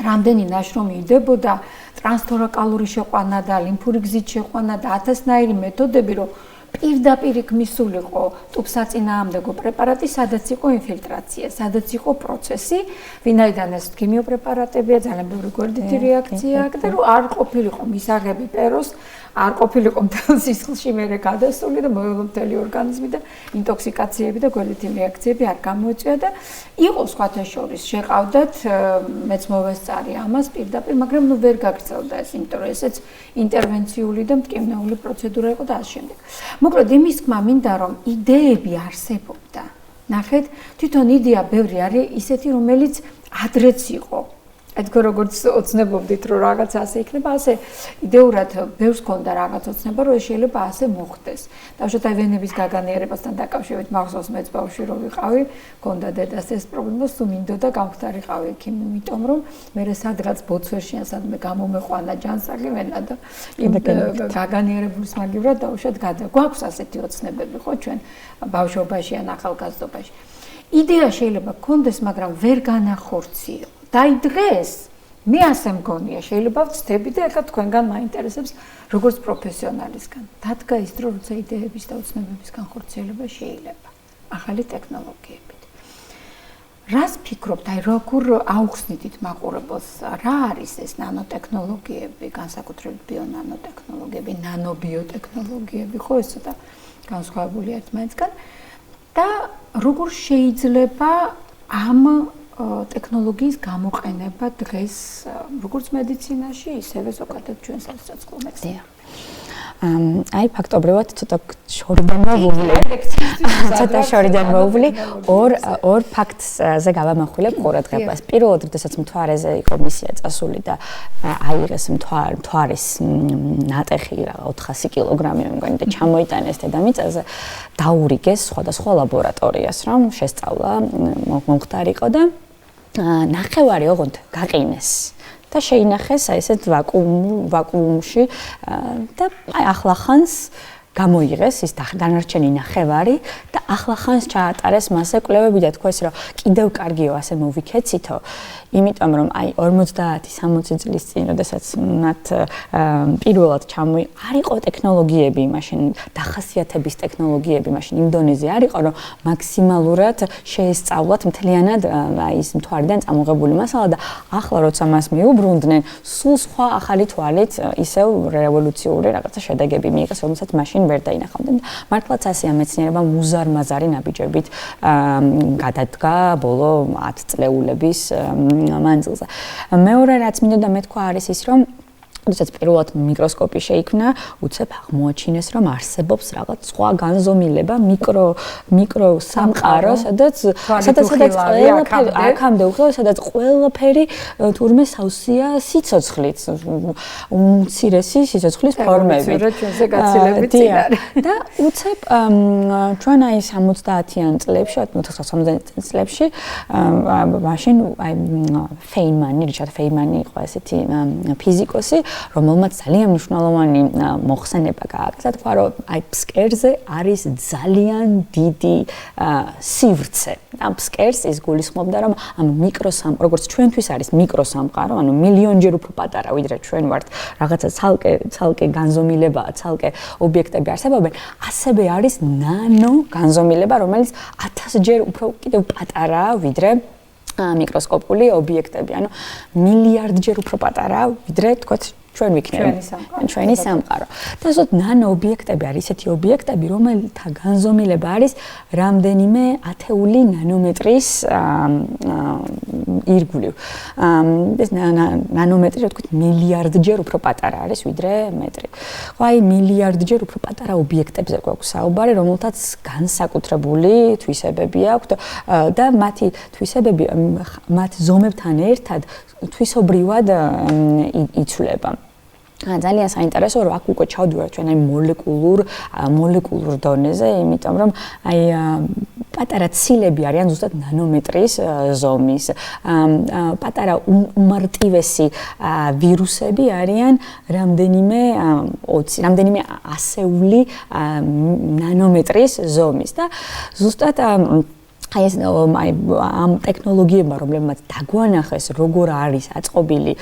რამდენი ნაშრომი იდებოდა ტრანსთორაკალური შეყვანა და ლიმფური გზით შეყვანა და 1000-ნაირი მეთოდები, რომ პირდაპირ იქ მისულიყო ტუბსაწინააღმდეგო პრეპარატი, სადაც იყო ინფილტრაცია, სადაც იყო პროცესი, ვინაიდან ეს ქიმიო პრეპარატებია, ძალიან ბევრი გვერდითი რეაქცია აქვს და რომ არ ყოფილიყო მისაღები პეროს, არ ყოფილიყო მთელ სისხლში მერე გადასული და მოეღო მთელი ორგანიზმი და ინტოქსიკაციები და გვერდითი რეაქციები არ გამოიწვია და იყო სხვათა შორის შეყავდათ მეც მოვესწარი ამას პირდაპირ, მაგრამ ნუ ვერ გაგრძელდა ეს, იმიტომ რომ ესეც ინტერვენციული და მტკივნეული პროცედურა იყო და ასე შემდეგ. მოკლედ იმის თქმა მინდა რომ იდეები არსებობდა. ნახეთ, თვითონ იდეა ბევრი არის ისეთი, რომელიც ადრეც იყო. თქო როგორც ოცნებობდით რომ რაღაც ასე იქნება, ასე იდეურად ბევრს ქონდა რაღაც ოცნება, რომ შეიძლება ასე მოხდეს. დავუშვათ აი ვენების გაგანიერებასთან დაკავშირებით მახსოვს მეც ბავშვი რო ვიყავი, ქონდა დედას ეს პრობლემა, სულ მინდოდა გამختارიყავი იქ, იმიტომ რომ მე სადღაც ბოცვერში ან სადმე გამომეყვანა ჯანსაღი ვენა და იმ გაგანიერებულის მაგივრად დავუშვათ გვაქვს ასეთი ოცნებები ხო ჩვენ ბავშვობაში ან ახალგაზრდობაში. იდეა შეიძლება გქონდეს, მაგრამ ვერ განახორციელო. დაი დღეს მე ასე მგონია, შეიძლება ვწდები და ეხლა თქვენგან მაინტერესებს როგორც პროფესიონალისგან. დადგა ის დრო, როცა იდეების და ოცნებების განხორციელება შეიძლება ახალი ტექნოლოგიებით. რას ფიქრობთ, აი როგორ აუხსნით it მაყურებელს, რა არის ეს ნანოტექნოლოგიები, განსაკუთრებით ბიონანოტექნოლოგიები, ნანობიოტექნოლოგიები, ხო ეს ცოტა განსხვავებულია ერთმანეთისგან და როგორ შეიძლება ამ ტექნოლოგიის გამოყენება დღეს როგორც მედიცინაში, ისევე ზოგადად ჩვენ სასწავლო მეცნიერებაში. აი ფაქტობრივად ცოტა შორიდან მოვული ორ ფაქტზე გავამახვილებ ყურადღებას. პირველად, როდესაც მთვარეზე იყო მისია წასული და აიღეს მთვარის ნატეხი 400 კილოგრამი მე მგონი და ჩამოიტანეს დედამიწაზე, დაურიგეს სხვადასხვა ლაბორატორიას, რომ შესწავლა მომხდარიყო და ნახევარი ოღონდ გაყინეს. და შეინახეს აი ესეთ ვაკუუმში და აი ახლახანს გამოიღეს ის დანარჩენი ნახევარი და ახლახანს ჩაატარეს მასზე კვლევები და თქვეს რომ კიდევ კარგიო ასე მოვიქეცითო, იმიტომ რომ აი 50-60 წლის წინ, როდესაც მათ პირველად არ იყო ტექნოლოგიები მაშინ, დახასიათების ტექნოლოგიები მაშინ იმ დონეზე არ იყო, რომ მაქსიმალურად შეესწავლათ მთლიანად აი ის მთვარიდან წამოღებული მასალა და ახლა როცა მას მიუბრუნდნენ, სულ სხვა ახალი თვალით ისევ რევოლუციური რაღაცა შედეგები მიიღეს, რომელსაც მაშინ ვერ დაინახავდნენ. მართლაც ასეა მეცნიერება მუზარ-მაზარი ნაბიჯებით გადადგა ბოლო 10 წლეულების მანძილზე. მეორე რაც მინდოდა მეთქვა არის ის, რომ როდესაც პირველად მიკროსკოპი შეიქმნა, უცებ აღმოაჩინეს, რომ არსებობს რაღაც სხვა განზომილება, მიკრო სამყარო, სადაც ყველაფერი აქამდე უხდება, სადაც ყველაფერი თურმე სავსეა სიცოცხლით, უმცირესი სიცოცხლის ფორმებით. და უცებ ჩვენ აი 70-იან წლებში, 1970 წლებში, მაშინ აი ფეინმანი, რიჩარდ ფეინმანი იყო ესეთი ფიზიკოსი, რომელმაც ძალიან მნიშვნელოვანი მოხსენება გააკეთა, თქვა რომ აი ფსკერზე არის ძალიან დიდი სივრცე. ამ ფსკერს ის გულისხმობდა, რომ ამ როგორც ჩვენთვის არის მიკროსამყარო, ანუ მილიონჯერ უფრო პატარა, ვიდრე ჩვენ ვართ, რაღაცა ცალკე განზომილებაა, ცალკე ობიექტები არსებობენ, ასევე არის ნანო განზომილება, რომელიც 1000-ჯერ უფრო კიდევ პატარაა, ვიდრე მიკროსკოპული ობიექტები, ანუ მილიარდჯერ უფრო პატარაა, ვიდრე თქვათ ჩვენ ვიქნებით ჩვენი სამყარო. და ზოგადად ნანო ობიექტები არის ესეთი ობიექტები, რომელთა განზომილება არის რამდენიმე ათეული ნანომეტრის ირგვლივ. ეს ნანომეტრი, რა ვთქვით, მილიარდჯერ უფრო პატარა არის, ვიდრე მეტრი. ხო, აი მილიარდჯერ უფრო პატარა ობიექტებზე გვაქვს საუბარი, რომელთაც განსაკუთრებული თვისებები აქვთ და მათი თვისებები მათ ზომებთან ერთად თვისობრივად იცვლება. ძალიან საინტერესო რომ აქ უკვე ჩავდივართ ჩვენ აი მოლეკულურ დონეზე, იმიტომ რომ აი პატარა ცილები არიან ზუსტად ნანომეტრის ზომის. პატარა უმარტივესი ვირუსები არიან რამდენიმე ასეული ნანომეტრის ზომის და ზუსტად აი ეს ამ ტექნოლოგიებმა, რომლებმაც დაგვანახეს, როგორ არის აწყობილი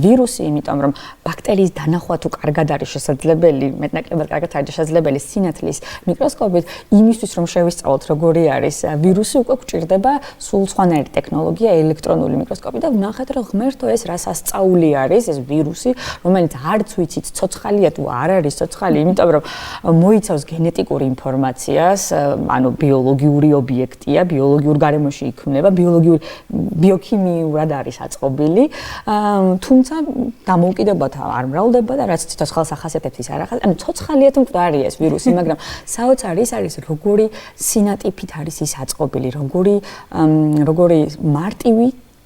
ვირუსი, იმიტომ რომ ბაქტერიის დანახვა თუ კარგად არის შესაძლებელი, მეტნაკლებად კარგად არის შესაძლებელი სინათლის მიკროსკოპით, იმისთვის რომ შევისწავლოთ, როგორი არის ვირუსი, უკვე გვჭირდება სულ სხვანაირი ტექნოლოგია, ელექტრონული მიკროსკოპი და ვნახეთ, რომ ღმერთო ეს რა სასწაული არის, ეს ვირუსი, რომელიც არც ვიცით ცოცხალია თუ არ არის ცოცხალი, იმიტომ რომ მოიცავს გენეტიკურ ინფორმაციას, ანუ ბიოლოგიური ობიექტი ბიოლოგიურ გარემოში იქმნება, ბიოქიმიურად არის აწყობილი, თუმცა დამოუკიდებლად არ მრავლდება და რაც ცოცხალს ახასიათებს ის არ ახასიათებს. ანუ ცოცხალია თუ მკვდარია ეს ვირუსი, მაგრამ საოცარი ის არის, როგორი სინატიფით არის ის აწყობილი, როგორი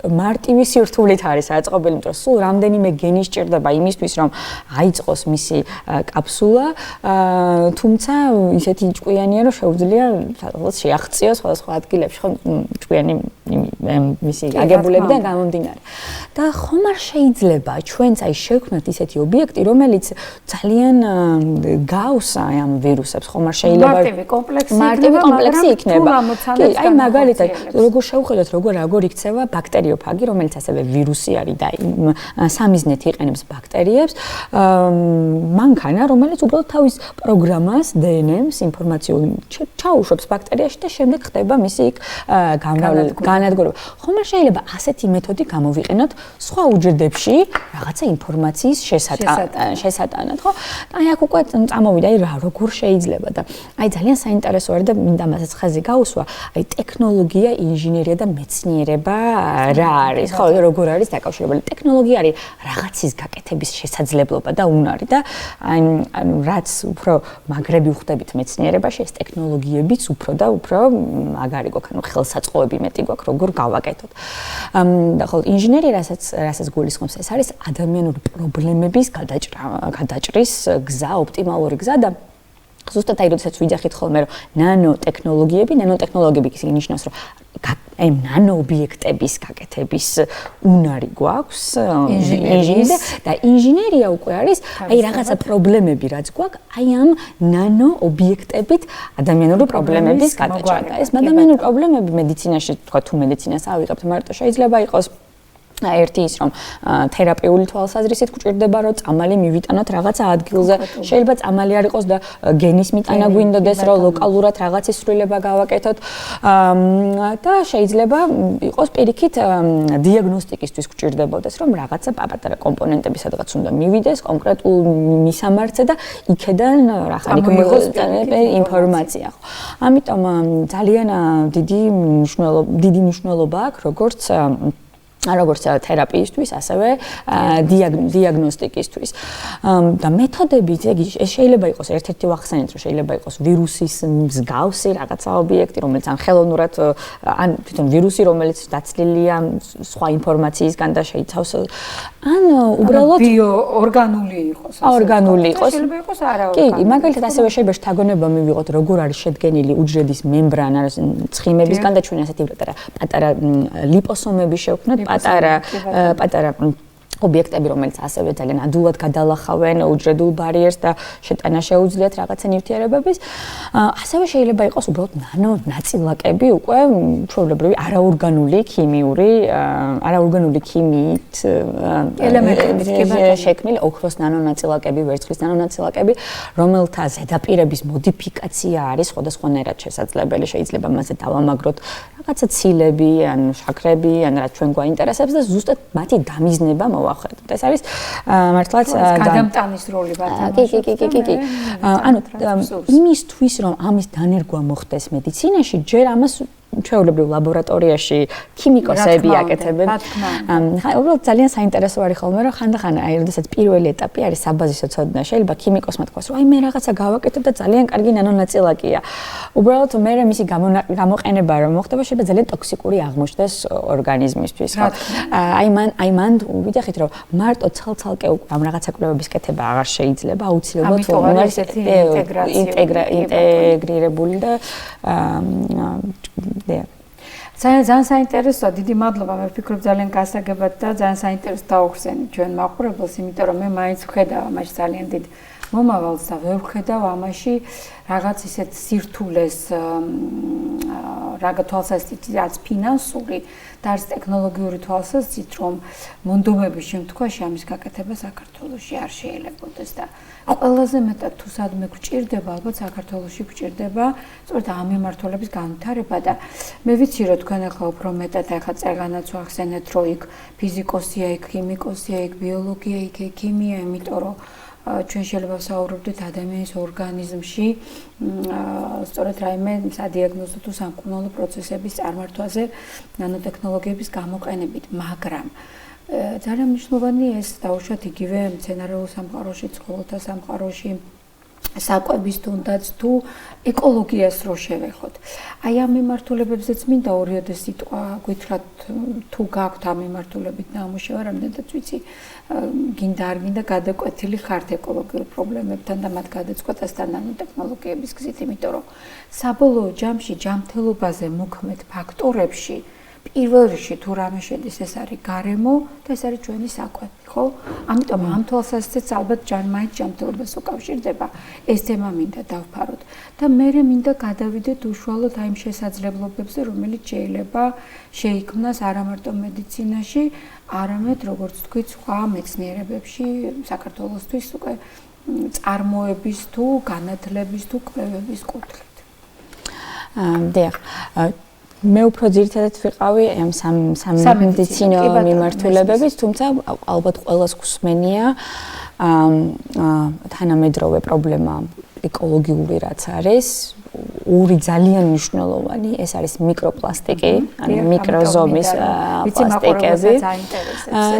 მარტივი სირთულით არის აწყობილი, იმიტომ რომ სულ რამდენიმე გენი სჭირდება იმისთვის, რომ აიწყოს მისი კაფსულა, თუმცა ისეთი ჭკვიანია, რომ შეუძლია შეაღწიოს სხვადასხვა ადგილებში, ხო, ჭკვიანი მისი აგებულებიდან გამომდინარე. და ხომ არ შეიძლება ჩვენც აი შევქმნათ ისეთი ობიექტი, რომელიც ძალიან გავს ამ ვირუსებს, ხომ არ შეიძლება მარტივი კომპლექსი იქნება. კი, აი მაგალითად, როგორ შევხედოთ, როგორ იქცევა ბაქტერიოფაგი, რომელიც ასევე ვირუსი არის და სამიზნედ იყენებს ბაქტერიებს, მანქანა, რომელიც უბრალოდ თავის პროგრამას, DNS ინფორმაციულ ჩაუშვებს ბაქტერიაში და შემდეგ ხდება მისი განადგურება. ხომ არ შეიძლება ასეთი მეთოდი გამოვიყენოთ სხვა უჯრედებში რაღაცა ინფორმაციის შესატანად, ხო? აი აქ უკვე წამოვიდა, აი როგორ შეიძლება და აი ძალიან საინტერესო არის და მინდა მასაც ხაზი გაუსვა, აი ტექნოლოგია, ინჟინერია და მეცნიერება რა არის, ხო, როგორ არის დაკავშირებული. ტექნოლოგია არის რაღაცის გაკეთების შესაძლებლობა და უნარი და ანუ რაც უფრო მაგრები ვხვდებით მეცნიერებაში, ეს ტექნოლოგიებიც უფრო და უფრო მაგარი გვაქვს, ანუ ხელსაწყოები მეტი გვაქვს, როგორ გავაკეთოთ. და ხოლო ინჟინერია, რასაც გულისხმობს, ეს არის ადამიანური პრობლემების გადაჭრის გზა, ოპტიმალური გზა და ზუსტად აი როდესაც ვიძახით ხოლმე რომ ნანოტექნოლოგიები ნიშნავს რომ აი ნანოობიექტების გაკეთების უნარი გვაქვს ინჟინერია და ინჟინერია უკვე არის აი რაღაცა პრობლემები რაც გვაქვს აი ამ ნანოობიექტებით ადამიანური პრობლემების გადაჭრა. ეს ადამიანური პრობლემები მედიცინაში თქვა თუ მედიცინას ავიღებთ მარტო შეიძლება იყოს ერთი ის რომ თერაპიული თვალსაზრისით გვჭირდება რომ წამალი მივიტანოთ რაღაცა ადგილზე შეიძლება წამალი არ იყოს და გენის მიტანა გვინდოდეს რომ ლოკალურად რაღაცის სრულება გავაკეთოთ და შეიძლება იყოს პირიქით დიაგნოსტიკისთვის გვჭირდებოდეს რომ რაღაცა პაპატარა კომპონენტები სადღაც უნდა მივიდეს კონკრეტულ მისამართზე და იქედან რაღაცა ინფორმაცია. ამიტომ ძალიან დიდი მნიშვნელობა აქვს როგორც თერაპიისთვის, ასევე დიაგნოსტიკისთვის. და მეთოდები ეს შეიძლება იყოს ერთ-ერთი ვახსენეთ, რომ შეიძლება იყოს ვირუსის მსგავსი რაღაცა ობიექტი, რომელიც ან ხელოვნურად ან თვითონ ვირუსი, რომელიც დაცლილია სხვა ინფორმაციისგან და შეიცავს ან უბრალოდ ბიოორგანული იყოს. ორგანული იყოს. შეიძლება იყოს არაორგანული. კი, მაგალითად ასევე შეიძლება შთაგონება მივიღოთ, როგორ არის შედგენილი უჯრედის მემბრანა, ცხიმებისგან და ჩვენ ასეთი პატარა ლიპოსომები შევქმნათ, პატარა ობიექტები, რომელიც ასევე ძალიან ადვილად გადალახავენ უჯრედულ ბარიერს და შეტანა შეუძლიათ რაღაცა ნივთიერებების. ასევე შეიძლება იყოს უბრალოდ ნანონაწილაკები, უკვე ჩვეულებრივი არაორგანული ქიმიით ელემენტების შექმნილი ოქროს ნანონაწილაკები, ვერცხლის ნანონაწილაკები, რომელთა ზედაპირების მოდიფიკაცია არის სხვადასხვანაირად შესაძლებელი. შეიძლება მასზე დავამაგროთ რაღაცა ცილები, ან შაქრები, ან რაც ჩვენ გვაინტერესებს და ზუსტად მათი დამიზნება მოვახვედროთ. ეს არის მართლაც გადამტანის როლი ბატონობს. კი. ანუ იმისთვის რომ ამის დანერგვა მოხდეს მედიცინაში, ჯერ ამას ჩვეულებრივ ლაბორატორიაში ქიმიკოსები აკეთებენ. უბრალოდ ძალიან საინტერესო არის ხოლმე რომ ხანდახან აი როდესაც პირველი ეტაპი არის საბაზისო ცოდნა, შეიძლება ქიმიკოსმა თქვას რომ აი მე რაღაცა გავაკეთებ და ძალიან კარგი ნანონაწილაკია. უბრალოდ მე მისი გამოყენება რომ მოხდება შეიძლება ძალიან ტოქსიკური აღმოჩნდეს ორგანიზმისთვის, ხო? აი მან ვიძახით რომ მარტო ცალ-ცალკე ამ რაღაცა კვლევების კეთება აღარ შეიძლება, აუცილებლად უნდა ინტეგრირებული და ძალიან საინტერესოა, დიდი მადლობა. მე ვფიქრობ ძალიან გასაგებად და ძალიან საინტერესო დაუხსენით ჩვენ მაყურებელს, იმიტომ რომ მე მაინც ვხედავ ამაში ძალიან დიდ მომავალს და ვერ ვხედავ ამაში რაღაც ისეთ სირთულეს რაღა თვალსაზრისით რაც ფინანსური და არც ტექნოლოგიური თვალსაზრისით რომ მონდომების შემთხვევაში ამის გაკეთება საქართველოში არ შეიძლებოდეს და ყველაზე მეტად თუ სადმე გვჭირდება ალბათ საქართველოში გვჭირდება სწორედ ამ მიმართულების განვითარება და მე ვიცი რომ თქვენ ახლა უფრო მეტად ახლა წეგანაც ვახსენეთ რომ იქ ფიზიკოსია იქ ქიმიკოსია იქ ბიოლოგია იქ ქიმია იმიტომ რომ ჩვენ შეიძლება ვსაუბრობდეთ ადამიანის ორგანიზმში სწორედ რაიმე სადიაგნოზო თუ სამკურნალო პროცესების წარმართვაზე ნანოტექნოლოგიების გამოყენებით, მაგრამ ძალიან მნიშვნელოვანია ეს დაუშვათ იგივე მცენარეულ სამყაროში, ცხოველთა სამყაროში საკვების თუნდაც თუ ეკოლოგიას რო შევეხოთ. აი ამ მიმართულებებზეც მინდა ორიოდე სიტყვა გითხრათ თუ გაქვთ ამ მიმართულებით ნამუშევა, რამდენადაც ვიცი გინდა არ გინდა გადაკვეთილი ხართ ეკოლოგიურ პრობლემებთან და მათ გადაწყვეტასთან ნანოტექნოლოგიების გზით, იმიტომ რომ საბოლოო ჯამში ჯანმრთელობაზე მოქმედ ფაქტორებში პირველ რიგში თუ რამე შედის ეს არის გარემო და ეს არის ჩვენი საკვები, ხო? ამიტომ ამ თვალსაზრისით ალბათ მაინც ჯანმრთელობას უკავშირდება. ეს თემა მინდა დავფაროთ და მე მინდა გადავიდეთ უშუალოდ აი იმ შესაძლებლობებზე, რომელიც შეიძლება შეიქმნას არა მარტო მედიცინაში, არამედ როგორც თქვით, სხვა მეცნიერებებში საქართველოსთვის უკვე წარმოების თუ განათლების თუ კვლევების კუთხით. დიახ. მე უფრო ძირითადად ვიყავი ამ სამედიცინო მიმართულებების, თუმცა ალბათ ყველას გსმენია თანამედროვე პრობლემა ეკოლოგიური რაც არის, ორი ძალიან მნიშვნელოვანი, ეს არის მიკროპლასტიკი, ანუ მიკროზომის პლასტიკები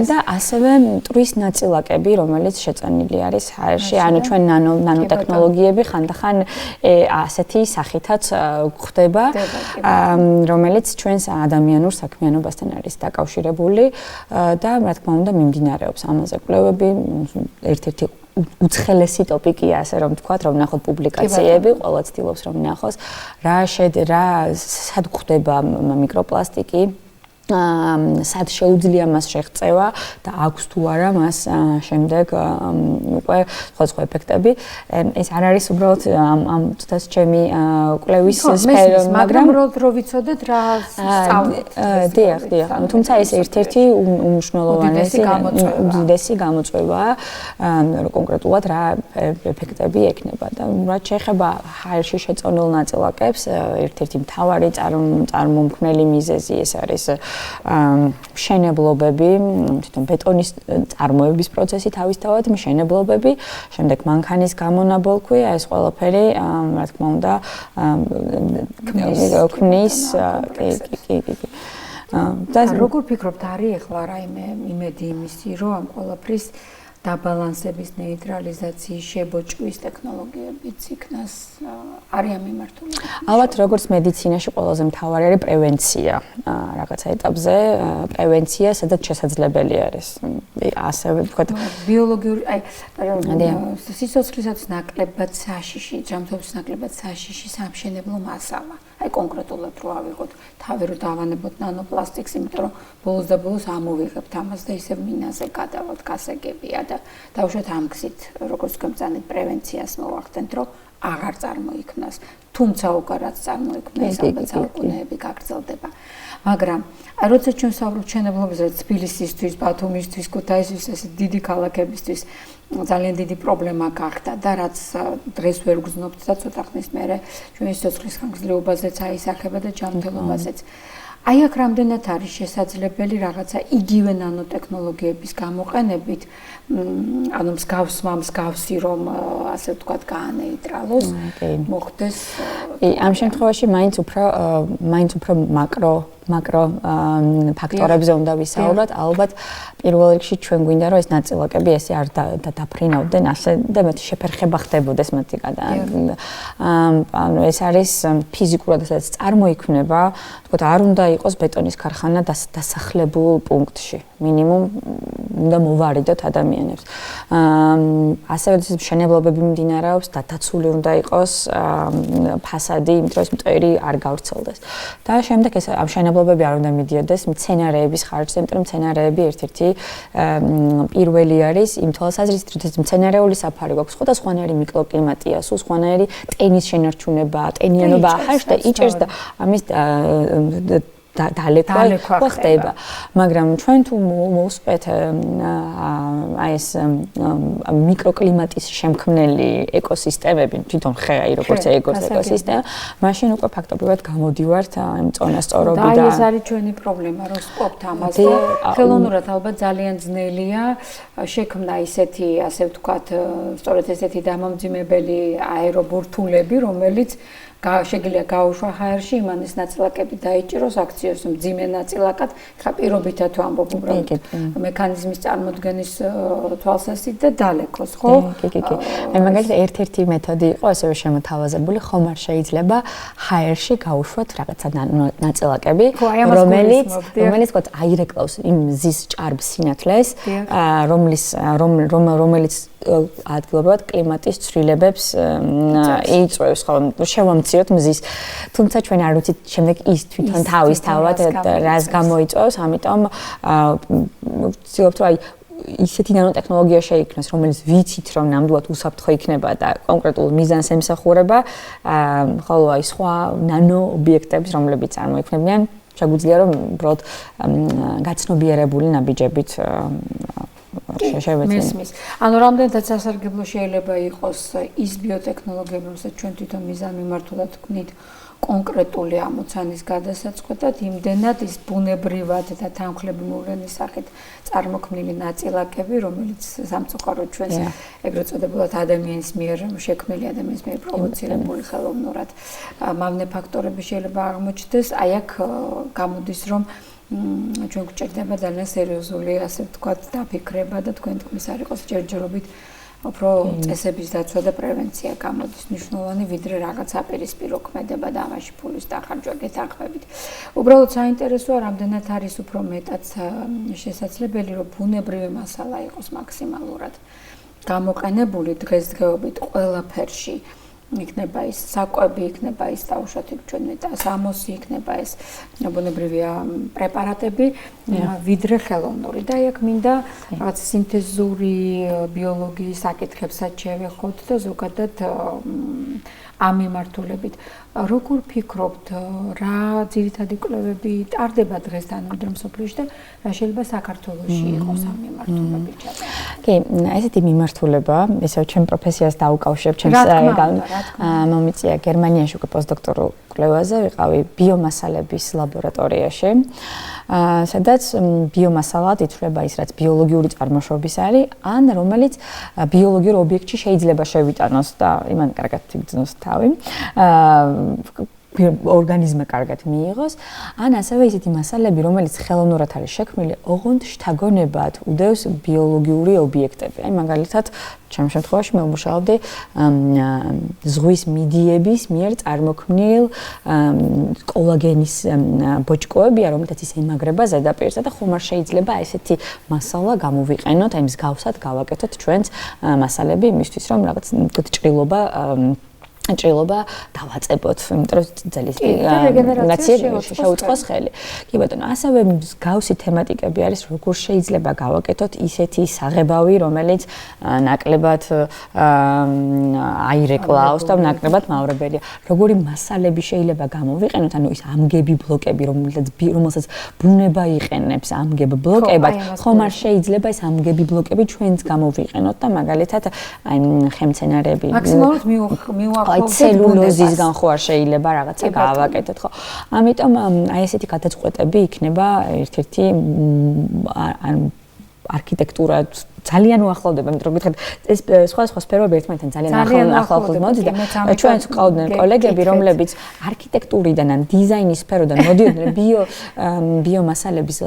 და ასევე მტვრის ნაწილაკები, რომელიც შეწანილი არის ჰაერში, ანუ ჩვენ ნანოტექნოლოგიები ხანდახან ასეთი სახითაც გვხდება, რომელიც ჩვენს ადამიანურ საქმიანობასთან არის დაკავშირებული და რა თქმა უნდა მიმდინარეობს ამაზე კვლევები, ერთ-ერთი უცხელესი ტოპიკია, ასე რომ ვთქვათ, რომ ნახოთ პუბლიკაციები, ყველა ცდილობს რომ ნახოს, რა სად გვხდება მიკროპლასტიკი, სად შეუძლია მას შეღწევა და აქვს თუ არა მას შემდეგ უკვე სხვა ეფექტები. ეს არ არის უბრალოდ ამ წუთას ჩემი კვლევის სფერო, მაგრამ რო ვიცოდეთ რა სწავლობთ. დიახ. თუმცა ეს ერთ-ერთი უმნიშვნელოვანესი უდიდესი გამოწვევაა, კონკრეტულად რა ეფექტები ექნება და რაც შეეხება ჰაერში შეწონილ ნაწილაკებს, ერთ-ერთი მთავარი წარმომქმნელი მიზეზი ეს არის მშენებლობები, თვითონ ბეტონის წარმოების პროცესი თავისთავად მშენებლობები, შემდეგ მანქანის გამონაბოლქვია, ეს ყველაფერი, რა თქმა უნდა, ქმნის და როგორ ფიქრობთ, არის ახლა რაიმე იმედი იმისი, რომ ამ ყველაფრის დაბალანსების ნეიტრალიზაციის შებოჭვის ტექნოლოგიებიც იქნას არის ამ მიმართულებით. ალბათ როგორც მედიცინაში ყველაზე მთავარი არის პრევენცია. რაღაცა ეტაპზე პრევენცია სადაც შესაძლებელი არის. ასევე ვთქვათ ბიოლოგიური, აი სიცოცხლესაც ნაკლებად საშიში, ჯანმრთელობის ნაკლებად საშიში სამშენებლო მასალა. აი კონკრეტულად რო ავიღოთ, თავი რო დავანებოთ ნანოპლასტიკს, იმიტომ რომ ბოლოს და ბოლოს ამოვიღებთ ამას და ისევ მინაზე გადავალთ, გასაგებია და დავუშვათ ამ გზით, როგორც თქვენ ბრძანეთ პრევენციას მოვახდენთ, რომ აღარ წარმოიქმნას, თუმცა უკვე რაც წარმოიქმნა, ეს ალბათ საუკუნეები გაგრძელდება. მაგრამ აი როცა ჩვენ ვსაუბრობთ მშენებლობაზე, თბილისისთვის, ბათუმისთვის, ქუთაისის ეს დიდი ქალაქებისთვის ძალიან დიდი პრობლემა გახდა და რაც დღეს ვერ გრძნობთ და ცოტა ხნის მერე ჩვენი სიცოცხლის ხანგრძლივობაზეც აისახება და ჯანმრთელობაზეც. აი აქ რამდენად არის შესაძლებელი რაღაცა იგივე ნანოტექნოლოგიების გამოყენებით, ანუ მსგავსი რომ ასე ვთქვათ გაანეიტრალოს, მოხდეს. ამ შემთხვევაში მაინც უფრო მაკრო ფაქტორებზე უნდა ვისაუბროთ. ალბათ პირველ რიგში ჩვენ გვინდა რომ ეს ნაწილაკები ესე არ დაფრინავდნენ ასე და მეტი შეფერხება ხდებოდეს მათგან. ანუ ეს არის ფიზიკურად სადაც წარმოიქმნება, თქო არ უნდა იყოს ბეტონის ქარხანა დასახლებულ პუნქტში. მინიმუმ უნდა მოვარიდოთ ადამიანებს. ასევე ეს მშენებლობები მიმდინარეობს, დაცული უნდა იყოს ფასადი, იმიტომ რომ მტვერი არ გავრცელდეს. და შემდეგ ეს ამ თანამდებობები არ უნდა მიდიოდეს მცენარეების ხარჯზე, იმიტომ რომ მცენარეები ერთ-ერთი პირველი არის იმ თვალსაზრისით, რომ მცენარეული საფარი გვაქვს, სხვადასხვანაირი მიკროკლიმატია, სულ სხვანაირი ტენის შენარჩუნება, ტენიანობა ახარს და იჭერს და ამის დალექვა ხდება. მაგრამ ჩვენ თუ მოусპეთ აი ეს მიკროკლიმატის შემქმნელი ეკოსისტემები, თვითონ ხე როგორც ეკოსისტემა, მაშინ უკვე ფაქტობრივად გამოდივართ იმ წონასწორობიდან. და ეს არის ჩვენი პრობლემა, რომ სპორტ ამას და ხელოვნურად ალბათ ძალიან ძნელია შექმნა ისეთი, ასე ვთქვათ, სწორედ ესეთი დამამძიმებელი აერობურთულები, რომელიც შეგვიძლია გაუშვა ჰაერში, იმანის ნაწილაკები დაიჭიროს, აქციოს მძიმე ნაწილაკად, ხა პირობითად თუ ამბობ უბრალოდ მექანიზმის წარმოქმნის თვალსაზრისით და დალექოს, ხო? კი. აი მაგალითად ერთ-ერთი მეთოდი იყო ასევე შემოთავაზებული, ხომ არ შეიძლება ჰაერში გაუშვათ რაღაცა ნაწილაკები, რომელიც ყოთ აირეკლავს იმ მზის ჭარბ სინათლეს, რომელიც ადგილობრივად კლიმატის ცვლილებებს იწვევს, ხო, შევამციოთ მზის. თუმცა ჩვენ არ ვიცით შემდეგ ის თვითონ თავისთავად რას გამოიწვევს, ამიტომ ვცდილობთ, რომ აი ისეთი ნანოტექნოლოგია შეიქმნას, რომელიც ვიცით, რომ ნამდვილად უსაფრთხო იქნება და კონკრეტულ მიზანს ემსახურება, ხოლო აი სხვა ნანო ობიექტებს, რომლებიც წარმოიქმნებიან, შეგვიძლია რომ უბრალოდ გაცნობიერებული ნაბიჯებით მესმის. ანუ რამდენადაც სასარგებლო შეიძლება იყოს ის ბიოტექნოლოგიები, რომელსაც ჩვენ თვითონ მიზან მიმართულად ვქმნით კონკრეტული ამოცანის გადასაწყვეტად, იმდენად ის ბუნებრივად და თანხლები მოვლენის სახით წარმოქმნილი ნაწილაკები, რომელიც სამწუხაროდ ჩვენს ეგრეთ წოდებულად ადამიანის მიერ შექმნილი ადამიანის მიერ პროვოცირებული ხელოვნურად მავნე ფაქტორები შეიძლება აღმოჩნდეს, აი აქ გამოდის რომ ჩვენ გვჭირდება ძალიან სერიოზული, ასე ვთქვათ, დაფიქრება და თქვენ თქმის არ იყოს ჯერჯერობით უფრო წესების დაცვა და პრევენცია გამოდის მნიშვნელოვანი, ვიდრე რაღაც აპირისპირო ქმედება და ამაში ფულის დახარჯვა გეთანხმებით. უბრალოდ საინტერესოა, რამდენად არის უფრო მეტად შესაძლებელი, რომ ბუნებრივი მასალა იყოს მაქსიმალურად გამოყენებული დღესდღეობით ყველაფერში. იქნება ის საკვები, იქნება ის თავშოთი ჩვენ სამოსი, იქნება ეს ბუნებრივი პრეპარატები, ვიდრე ხელოვნური. და აქ მინდა რაღაც სინთეზური ბიოლოგიის საკითხებსაც შევეხოთ და ზოგადად ამ მიმართულებით. როგორ ფიქრობთ, რა ძირითადი კვლევები ტარდება დღეს თანამდე მსოფლიოში და რა შეიძლება საქართველოში იყოს ამ მიმართულებით ჩატარებული? კი, ესეთი მიმართულება, ისევ ჩემ პროფესიას დაუკავშირებ, ჩემს მომიწია გერმანიაში უკვე პოსტდოქტორულ კვლევაზე, ვიყავი ბიომასალების ლაბორატორიაში, სადაც ბიომასალად ითვლება ის, რაც ბიოლოგიური წარმოშობის არის, ან რომელიც ბიოლოგიურ ობიექტში შეიძლება შევიტანოს და იმან კარგად იგრძნოს თავი. ორგანიზმმა კარგად მიიღოს, ან ასევე ისეთი მასალები, რომელიც ხელოვნურად არის შექმნილი, ოღონდ შთაგონებად უდევს ბიოლოგიური ობიექტები. აი მაგალითად, ჩემ შემთხვევაში მე ვმუშაობდი ზღვის მიდიების მიერ წარმოქმნილ კოლაგენის ბოჭკოებია, რომელთაც ის ემაგრება ზედაპირზე და ხომ არ შეიძლება ესეთი მასალა გამოვიყენოთ, აი მსგავსად გავაკეთოთ ჩვენს მასალები იმისთვის, რომ რაღაც ჭრილობა დავაწებოთ, იმიტომ რომ ძელის რეგენერაცია შეუწყოს ხელი. კი ბატონო, ასევე მსგავსი თემატიკები არის, როგორ შეიძლება გავაკეთოთ ისეთი საღებავი, რომელიც ნაკლებად აირეკლავს და ნაკლებად მავრებელია. როგორი მასალები შეიძლება გამოვიყენოთ, ანუ ის ამგები ბლოკები, რომელსაც ბუნება იყენებს ამგებ ბლოკებად, ხომ არ შეიძლება ეს ამგები ბლოკები ჩვენც გამოვიყენოთ და მაგალითად აი ხემცენარეები მაქსიმალურად მივახ ცელულოზისგან ხო არ შეიძლება რაღაცა გავაკეთოთ, ხო? ამიტომ აი ესეთი გადაწყვეტები იქნება ერთ-ერთი არქიტექტურა ძალიან უახლოვდება, იმიტომ რომ გითხარით ეს სხვა სფეროები ერთმანეთთან ძალიან ახლოს მოდის და ჩვენც ყავდნენ კოლეგები, რომლებიც არქიტექტურიდან ან დიზაინის სფეროდან მოდიოდნენ ბიომასალების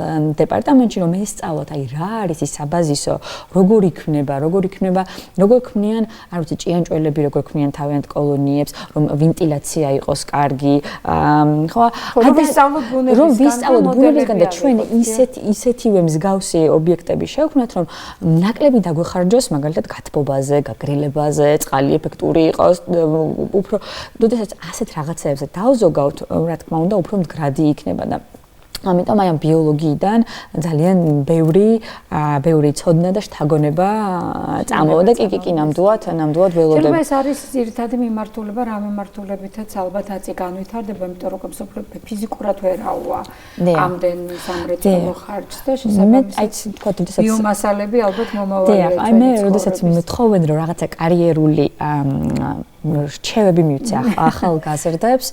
დეპარტამენტში, რომ ესწავლოთ, აი რა არის ის საბაზისო, როგორ იქნება, როგორ ქმნიან, არ ვიცი, ჭიანჭველები როგორ ქმნიან თავიანთ კოლონიებს, რომ ვენტილაცია იყოს კარგი, ხო? რომ ვისწავლოთ ბუნებისგან და ჩვენ ისეთივე მსგავსი ობიექტები შევქმნათ, რომ ნაკლები დაგვეხარჯოს მაგალითად გათბობაზე, გაგრილებაზე, წყალი ეფექტური იყოს, უფრო როდესაც ასეთ რაღაცებზე დავზოგავთ, რა თქმა უნდა, უფრო მდგრადი იქნება და ამიტომ აი ამ ბიოლოგიიდან ძალიან ბევრი ცოდნა და შთაგონება წამოვიდა და კი ნამდვილად ველოდები. შეიძლება ეს არის ძირითადი მიმართულება, რა მიმართულებითაც ალბათ აწი განვითარდება, იმიტომ რომ მსოფლიო ფიზიკურად ვერავა ამდენ სამრეწველო ხარჯს და შესაბამისად ბიომასალები ალბათ მომავალია. აი მე როდესაც მეთხოვენ რომ რაღაცა კარიერული რჩევები მივცე ახალგაზრდებს,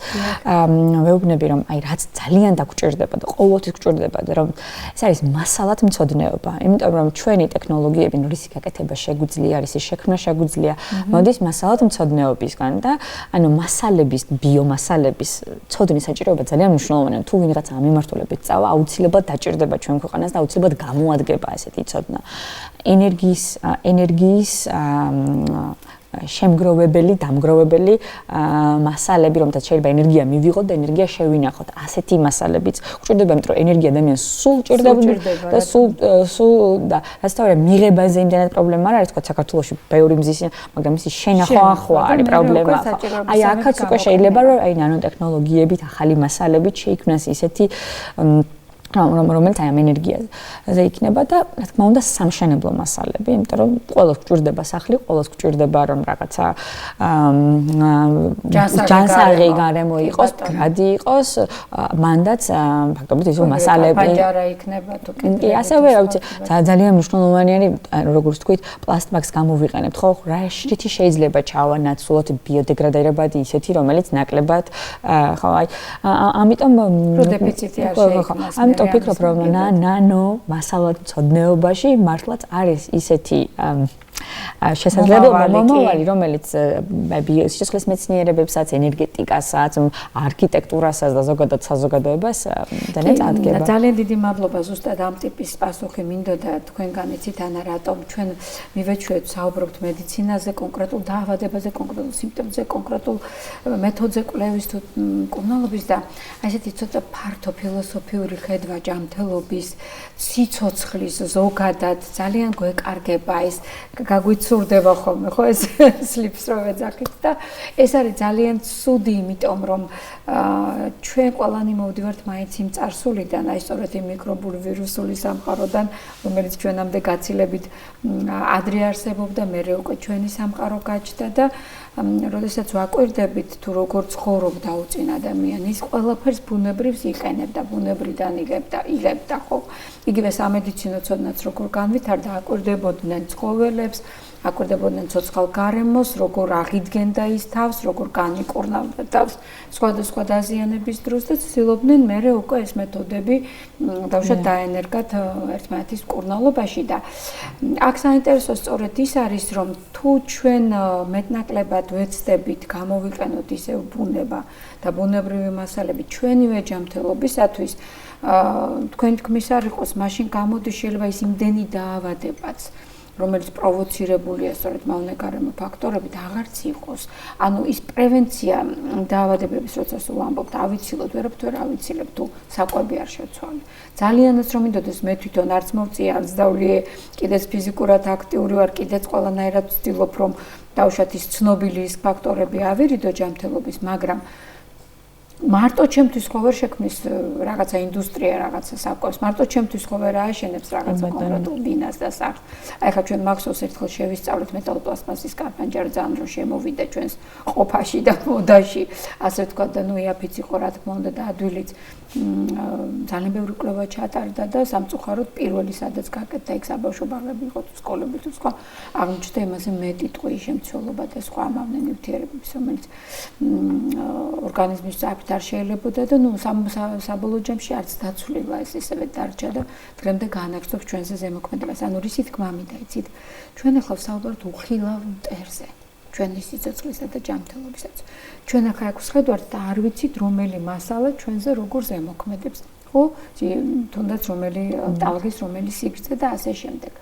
ვეუბნები რომ აი რაც ძალიან დაგჭირდება და ყოველთვის გჭირდება და რომ ეს არის მასალად მცოდნეობა. იმიტომ რომ ჩვენი ტექნოლოგიები, რისი გაკეთება შეგვიძლია, რისი შექმნა შეგვიძლია, მოდის მასალად მცოდნეობისგან და ანუ მასალების, ბიომასალების ცოდნის საჭიროება ძალიან მნიშვნელოვანია. თუ ვინღაცა ამ მიმართულებით წავა, აუცილებლად დაჭირდება ჩვენ ქვეყანას და აუცილებლად გამოადგება ესეთი ცოდნა. ენერგიის შემგროვებელი, დამგროვებელი მასალები, რომელთაც შეიძლება ენერგია მივიღოთ და ენერგია შევინახოთ. ასეთი მასალებიც გვჭირდება, იმიტომ რომ ენერგია ადამიანს სულ ჭირდება და სულ და რაც თავია მიღებაზე იმდენად პრობლემა არ არის, თქო საქართველოში ბევრი მზის, მაგრამ ისი შენახვა ახლა არის პრობლემა. აი აქაც უკვე შეიძლება რომ აი ნანოტექნოლოგიებით, ახალი მასალებით შეიქმნას ისეთი რომელიც აი ამ ენერგიაზე იქნება და რა თქმა უნდა სამშენებლო მასალები, იმიტომ რომ ყველას გვჭირდება სახლი, ყველას გვჭირდება რომ რაღაცა ჯანსაღი გარემო იყოს, გრადი იყოს, მანდაც ფაქტობრივად ისო მასალები პანჯარა იქნება თუ კი, ასევე რა ვიცი, ძალიან მნიშვნელოვანი როგორც თქვით, პლასტმასს გამოვიყენებთ, ხო, რა რითი შეიძლება ჩავანაცვლოთ ბიოდეგრადირებადი ისეთი, რომელიც ნაკლებად ხო, აი ამიტომ დეფიციტი არ შეიქმნას. ვფიქრობ, რომ ნანო მასალად მცოდნეობაში მართლაც არის ისეთი შესაძლებლობა მომავალი, რომელიც სიცოცხლის მეცნიერებებსაც, ენერგეტიკასაც, არქიტექტურასაც და ზოგადად საზოგადოებას ძალიან წარდგება. ძალიან დიდი მადლობა ზუსტად ამ ტიპის პასუხი მინდოდა თქვენგან იცით ანა რატომ ჩვენ მივეჩვევთ საუბრობთ მედიცინაზე, კონკრეტულ დაავადებაზე, კონკრეტულ სიმპტომებზე, კონკრეტულ მეთოდზე კვლევის თუ მკურნალობის და ასეთი ცოტა ფართო ფილოსოფიური ხედვა ჯანმრთელობის, სიცოცხლის ზოგადად ძალიან გვეკარგება ეს გაგვიცურდება ხოლმე ხო ეს სლიპს რომ ეძახით და ეს არის ძალიან ცუდი, იმიტომ რომ ჩვენ ყველანი მოვდივართ მაინც იმ წარსულიდან, აი სწორედ იმ მიკრობული ვირუსული სამყაროდან, რომელიც ჩვენამდე გაცილებით ადრე არსებობდა, მერე უკვე ჩვენი სამყარო გაჩნდა და როდესაც ვაკვირდებით თუ როგორ ცხოვრობდა უწინ ადამიანი, ის ყველაფერს ბუნებრივს იყენებდა, ბუნებრიდან იღებდა ხო? იგივე სამედიცინო ცოდნაც როგორ განვითარდა, აკვირდებოდნენ ცხოველებს, აკვირდებოდნენ ცოცხალ გარემოს, როგორ აღიდგენდა ის თავს, როგორ განიკურნავდა თავს სხვადასხვა დაზიანების დროს და ცდილობდნენ მერე უკვე ეს მეთოდები დავუშვათ დაენერგათ ერთმანეთის მკურნალობაში და აქ საინტერესო სწორედ ის არის, რომ თუ ჩვენ მეტნაკლებად ვეცდებით გამოვიყენოთ ისევ ბუნება და ბუნებრივი მასალები ჩვენივე ჯანმრთელობისათვის, თქვენ თქმის არ იყოს, მაშინ გამოდის შეიძლება ის იმდენი დაავადებაც, რომელიც პროვოცირებულია სწორედ მავნე-გარემო ფაქტორებით აღარც იყოს. ანუ ის პრევენცია დაავადებების როცა სულ ამბობთ, ავიცილოთ, ვერაფერ ავიცილებ თუ საკვები არ შევცვალე. ძალიანაც რომ მინდოდეს მე თვითონ არც მოვწია, არც დავლიე, კიდეც ფიზიკურად აქტიური ვარ, კიდეც ყველანაირად ვცდილობ რომ დავუშვათ ის ცნობილი ის ფაქტორები ავირიდო ჯანმრთელობის, მაგრამ მარტო ჩემთვის ხო ვერ შექმნის რაღაცა ინდუსტრია, რაღაცა საკვებს, მარტო ჩემთვის ხო ვერ ააშენებს რაღაცა კონკრეტულ ბინას და სახლს. აი ხა ჩვენ მახსოვს ერთხელ შევისწავლეთ მეტალპლასტმასის კარპანჯარი ძალიან რომ შემოვიდა ჩვენს ყოფაში და მოდაში, ასე ვთქვა და ნუ იაფიც იყო რა თქმა უნდა და ადვილიც ძალიან ბევრი კვლევა ჩატარდა და სამწუხაროდ პირველი სადაც გაკეთდა იქ საბავშვო ბაღები იყო თუ სკოლები თუ სხვა აღმოჩნდა იმაზე მეტი ტყვიის შემცველობა და სხვა ამავნე ნივთიერებების, რომელიც ორგანიზმის წაფით არ შეიძლებოდა და ნუ საბოლოო ჯამში არც დაცვლილა ეს ისევე დარჩა და დღემდე განაგრძობს ჩვენზე ზემოქმედებას. ანუ რისი თქმა მინდა იცით, ჩვენ ახლა ვსაუბრობთ უხილავ მტერზე, ჩვენი სიცოცხლისა და ჯანმრთელობისაც. ჩვენ ახლა აქ ვხედავთ და არ ვიცით რომელი მასალა ჩვენზე როგორ ზემოქმედებს, ხო? თუნდაც რომელი ტალღის, რომელი სიგრძე და ასე შემდეგ.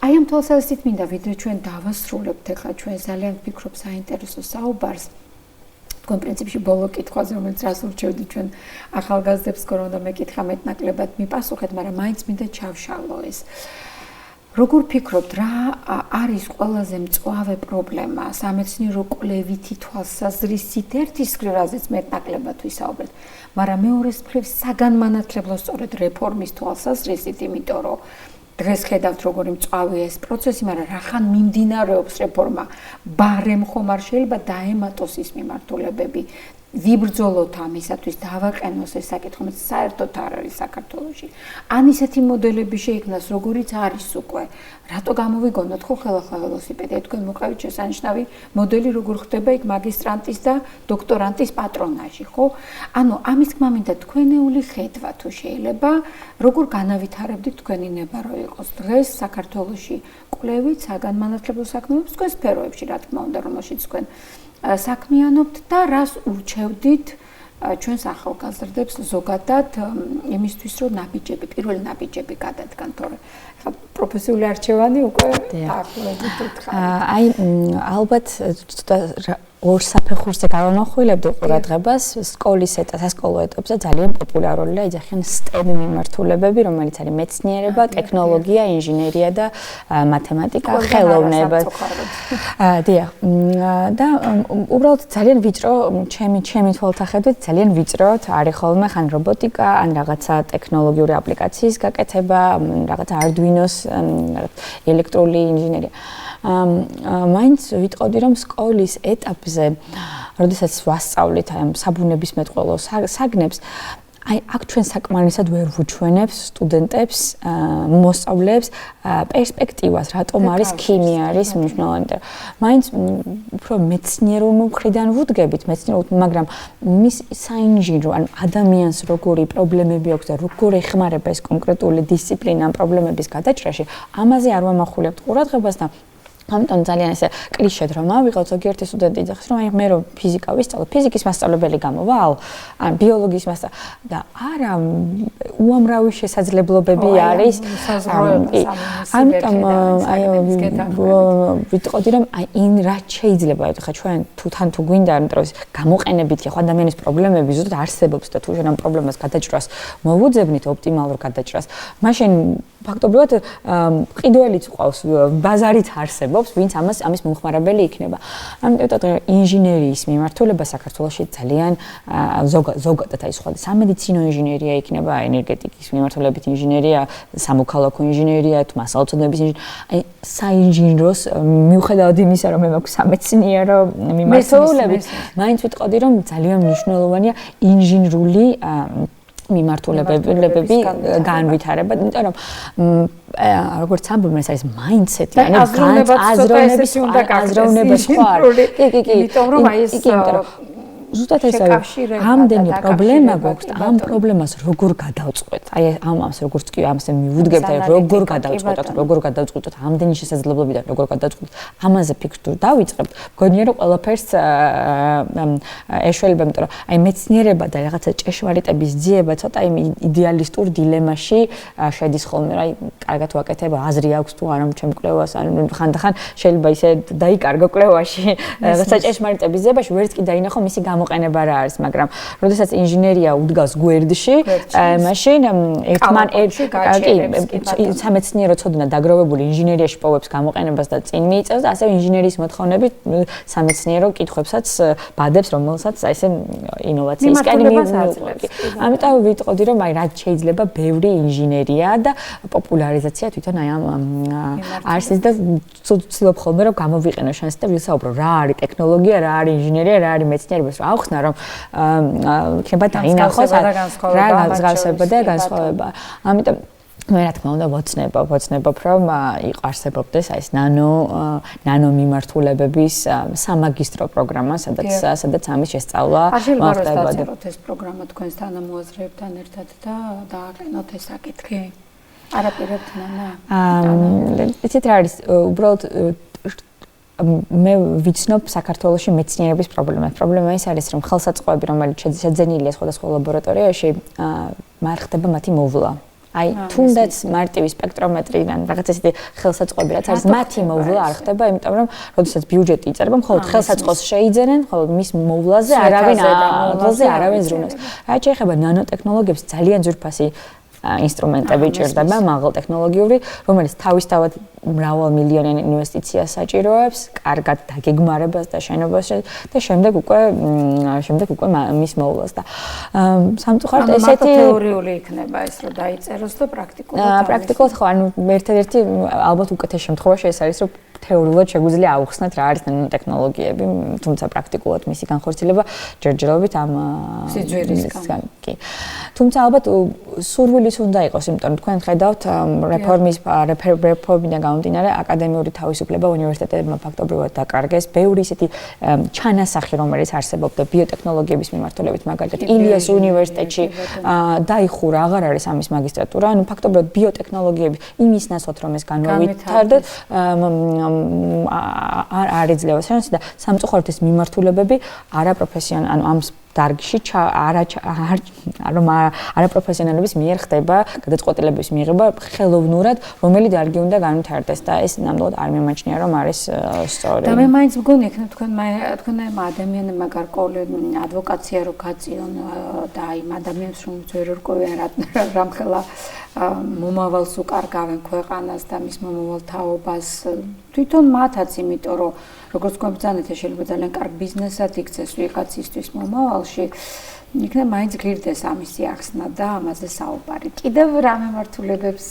აი ამ თვალსაზრისით მინდა ვიდრე ჩვენ დავასრულებთ ახლა ჩვენ ძალიან ვფიქრობ საინტერესო საუბარს. თქვენ პრინციპში ბოლო კითხვაზე, რომელიც რას ურჩევდი ჩვენ ახალგაზრდებს, რომ უნდა მეკითხა მეტნაკლებად მიპასუხეთ, მაგრამ მაინც მინდა ჩავშალო ეს. როგორ ფიქრობთ, რა არის ყველაზე მწვავე პრობლემა სამეცნიერო კვლევითი თვალსაზრისით ერთის მხრივ, რაზეც მეტნაკლებად ვისაუბრეთ, მაგრამ მეორეს მხრივ საგანმანათლებლო სწორედ რეფორმის თვალსაზრისით, იმიტომ რომ დღეს ხედავთ როგორი მწვავეა ეს პროცესი, მაგრამ რახან მიმდინარეობს რეფორმა, ბარემ ხომ არ შეიძლება დაემატოს ის მიმართულებები. ვიბრძოლოთ ამისათვის დავაყენოს ეს საკითხი, რომელიც საერთოდ არ არის საქართველოში. ან ისეთი მოდელები შეიქმნას, როგორიც არის უკვე. რატო გამოვიგონოთ ხო ხელახლა ველოსიპედი? თქვენ მოყავით შესანიშნავი მოდელი, როგორ ხდება იქ მაგისტრანტის და დოქტორანტის პატრონაჟი, ხო? ანუ ამის თქმა მინდა თქვენეული ხედვა თუ შეიძლება, როგორ განავითარებდით თქვენი ნება რო იყოს დღეს საქართველოში კვლევით, საგანმანათლებლო საქმეებში, თქვენ სფეროებში, რა თქმა უნდა, რომელშიც თქვენ საქმიანობთ და რას ურჩევდით ჩვენს ახალგაზრდებს ზოგადად იმისთვის, რომ ნაბიჯები, პირველი ნაბიჯები გადადგან, თორე ხა პროფესიული არჩევანი უკვე დაახლოებით უთხარ. აი ალბათ ორ საფეხურზე გავამახვილებდი ყურადღებას სკოლის სასკოლო ეტაპზე ძალიან პოპულარულია იძახიან STEM მიმართულებები, რომელიც არის მეცნიერება, ტექნოლოგია, ინჟინერია და მათემატიკა, ხელოვნება. დიახ. და უბრალოდ ძალიან ვიწრო, ჩემი თვალთახედვით ძალიან ვიწროდ არის ხოლმე ხან რობოტიკა, ან რაღაცა ტექნოლოგიური აპლიკაციის გაკეთება, რაღაცა Arduino-ს, ელექტრული ინჟინერია. მაინც ვიტყოდი რომ სკოლის ეტაპზე, როდესაც ვასწავლით ამ საბუნებისმეტყველო საგნებს, აი აქ ჩვენ საკმარისად ვერ ვუჩვენებს სტუდენტებს, მოსწავლეებს პერსპექტივას, რატომ არის ქიმია არის მნიშვნელოვანი. მაინც უფრო მეცნიერულ მხრიდან ვუდგებით, მაგრამ მის საინჟინრო, ან ადამიანს როგორი პრობლემები აქვს და როგორ ეხმარება ეს კონკრეტული დისციპლინა ამ პრობლემების გადაჭრაში, ამაზე არ ვამახვილებთ ყურადღებას და ამიტომ ძალიან ესე კლიშედ რომ ავიღოთ ზოგიერთი სტუდენტი იძახის რომ აი მე რომ ფიზიკა ვისწავლო, ფიზიკის მასწავლებელი გამოვალ, ან ბიოლოგიის მასწავლებელი და არა უამრავი შესაძლებლობები არის. ამიტომ აი ვიტყოდი რომ აი ინ რაც შეიძლება ხა ჩვენ თუ გვინდა რომ გამოყენებითი ხო ადამიანის პრობლემები ზუსტად არსებობს და თუ ჩვენ ამ პრობლემას გადაჭრას მოვუძებნით ოპტიმალურ გადაჭრას, მაშინ ფაქტობრივად ყიდველიც ყავს, ბაზარით არსებობს, ვინც ამის მომხმარებელი იქნება. ამიტომ ინჟინერიის მიმართულება საქართველოში ძალიან ზოგადად აი სხვა სამედიცინო ინჟინერია იქნება, ენერგეტიკის მიმართულებით ინჟინერია, სამოქალაქო ინჟინერია, თუ მასალათმცოდნეობის ინჟინერია, აი საინჟინროს მიუხედავად იმისა, რომ მე მაქვს სამეცნიერო მიმართულებით, მაინც ვიტყოდი, რომ ძალიან მნიშვნელოვანია ინჟინრული მიმართულებები განვითარება, იმიტომ რომ როგორც ამბობენ, ეს არის mindset-ი, ანუ აზროვნების სხვა არის. კი, იმიტომ რომ აი ეს ზუსტად ეს ამდენი პრობლემა გვაქვს, ამ პრობლემას როგორ გადავწყვეტ? აი ამას როგორც კი ამას მივუდგებთ, როგორ გადავწყვეტოთ, ამდენი შესაძლებლობიდან როგორ გადავწყვეტოთ, ამაზე ფიქრს დავიწყებთ. მგონია რომ ყველაფერს ეშველება, იმიტომ რომ აი მეცნიერება და რაღაცა ჭეშმარიტების ძიება ცოტა იმ იდეალისტურ დილემაში შედის ხოლმე, აი კარგად ვაკეთებ, აზრი აქვს თუ არა ჩემ კვლევას, ან ხანდახან შეიძლება ისე დაიკარგო კვლევაში რაღაცა ჭეშმარიტების ძიებაში, ვერც კი დაინახო მისი გამოყენება რა არის, მაგრამ როდესაც ინჟინერია უდგას გვერდში, მაშინ სამეცნიერო ცოდნა დაგროვებული ინჟინერიაში პოვებს გამოყენებას და წინ მიიწევს, ასევე ინჟინერიის მოთხოვნებით სამეცნიერო კითხვებსაც ბადებს, რომელსაც აი ესე ინოვაციისკენ მიუღებს. ამიტომ ვიტყოდი რომ აი რაც შეიძლება ბევრი ინჟინერია და პოპულარიზაცია თვითონ აი ამ არსის და ვცდილობ ხოლმე რომ გამოვიყენო შანსი და ვისაუბრო რა არის ტექნოლოგია, რა არის ინჟინერია, რა არის მეცნიერება, ავხსნა რომ იქნება დაინახოს რა განსხვავება და განსხვავება. ამიტომ მე რა თქმა უნდა ვოცნებობ რომ არსებობდეს აი ეს ნანო მიმართულებების სამაგისტრო პროგრამა, სადაც ამის შესწავლა მოხდება. ეს პროგრამა თქვენს თანამოაზრეებთან ერთად და დააყენოთ ეს საკითხი. არაპირებთ ნანა. იცით რა არის, უბრალოდ მე ვიცნობ საქართველოში მეცნიერების პრობლემას. პრობლემა ის არის, რომ ხელსაწყოები, რომელიც შეძენილია სხვადასხვა ლაბორატორიაში, არ ხდება მათი მოვლა. აი, თუნდაც მარტივი სპექტრომეტრიდან რაღაც ესეთი ხელსაწყოები, რაც არის მათი მოვლა არ ხდება, იმიტომ რომ როდესაც ბიუჯეტი იწერება, მხოლოდ ხელსაწყოს შეიძენენ, მხოლოდ მის მოვლაზე არავინ ზრუნავს. რაც შეეხება ნანოტექნოლოგიებს, ძალიან ძვირფასი ინსტრუმენტები ჭირდება, მაღალ ტექნოლოგიური, რომელიც თავისთავად მრავალ მილიონიან ინვესტიციას საჭიროებს, კარგად დაგეგმარებას და შენობას და შემდეგ უკვე მის მოვლას და სამწუხაროდ ესეთი თეორიული იქნება ეს რომ დაიწეროს და პრაქტიკულად ხო, ანუ ერთადერთი ალბათ უკეთეს შემთხვევაში ეს არის რომ თეორიულად შეგვიძლია აუხსნათ რა არის ნანოტექნოლოგიები, თუმცა პრაქტიკულად მისი განხორციელება ჯერჯერობით ამ სიძვირისგან კი. თუმცა ალბათ სურვილიც უნდა იყოს, იმიტომ რომ თქვენ ხედავთ რეფორმიდან გამომდინარე აკადემიური თავისუფლება უნივერსიტეტებმა ფაქტობრივად დაკარგეს. ბევრი ისეთი ჩანასახი, რომელიც არსებობდა ბიოტექნოლოგიების მიმართულებით, მაგალითად ილიას უნივერსიტეტში დაიხურა, აღარ არის ამის მაგისტრატურა, ანუ ფაქტობრივად ბიოტექნოლოგიები იმის ნაცვლად რომ ეს განვავითარდეთ, არ არიძლია ეს და სამწუხაროდ ეს მიმართულებები არაპროფესიონალ, ანუ ამ დარგში არაპროფესიონალების მიერ ხდება გადაწყვეტილების მიღება ხელოვნურად, რომელი დარგი უნდა განვითარდეს და ეს ნამდვილად არ მიმაჩნია რომ არის სწორი. და მე მაინც მგონი იქნებ თქვენმა ადამიანებმა გარკვეული ადვოკაცია რო გაწიონ და იმ ადამიანს რომ ვერ რკვევიან რამხელა მომავალს უკარგავენ ქვეყანას და მის მომავალ თაობას თვითონ მათაც, იმიტომ რომ როგორც გვაბრძანეთ, შეიძლება ძალიან კარგ ბიზნესად იქცეს ვიღაცისთვის მომავალში, იქნებ მაინც გირდეს ამისი ახსნა და ამაზე საუბარი. კიდევ რა მიმართულებებს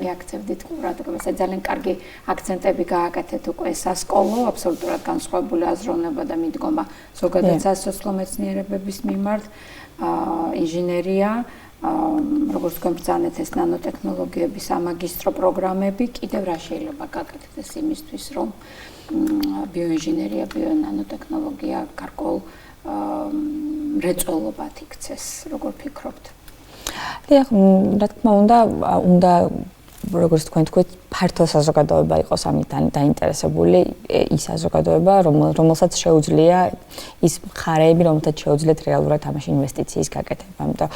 მიაქცევდით ყურადღებას? ძალიან კარგი აქცენტები გააკეთეთ უკვე სასკოლო, აბსოლუტურად განსხვავებული აზროვნება და მიდგომა ზოგადად სასოფლო მეცნიერებების მიმართ, ინჟინერია, როგორც თქვენ ბრძანეთ ეს ნანოტექნოლოგიების სამაგისტრო პროგრამები, კიდევ რა შეიძლება გაკეთდეს იმისთვის, რომ ბიოინჟინერია, ბიონანოტექნოლოგია გარკვეულ მრეწველობად იქცეს, როგორ ფიქრობთ? დიახ, რა თქმა უნდა როგორც თქვენ თქვით, ფართო საზოგადოება იყოს ამით დაინტერესებული, ის საზოგადოება, რომელსაც შეუძლია ის მხარეები, რომელთაც შეუძლიათ რეალურად ამაში ინვესტიციის გაკეთება. ამიტომ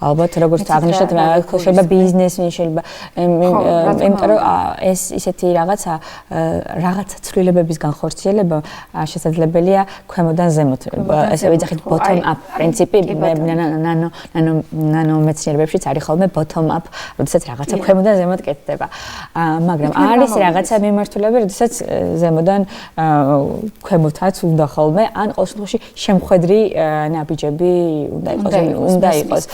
ალბათ როგორც აღნიშნეთ, შეიძლება ბიზნესი, შეიძლება იმიტომ რომ ეს ისეთი რაღაცა ცვლილებების განხორციელება შესაძლებელია ქვემოდან ზემოთ. ესე ვიძახით bottom up პრინციპი ნანომეცნიერებებშიც არის ხოლმე bottom up, როდესაც რაღაცა ქვემოდან ზემოთ კეთდება. მაგრამ არის რაღაცა მიმართულება, როდესაც ზემოდან ქვემოთაც უნდა ხოლმე, ან ყოველ შემთხვევაში შემხედრი ნაბიჯები უნდა იყოს.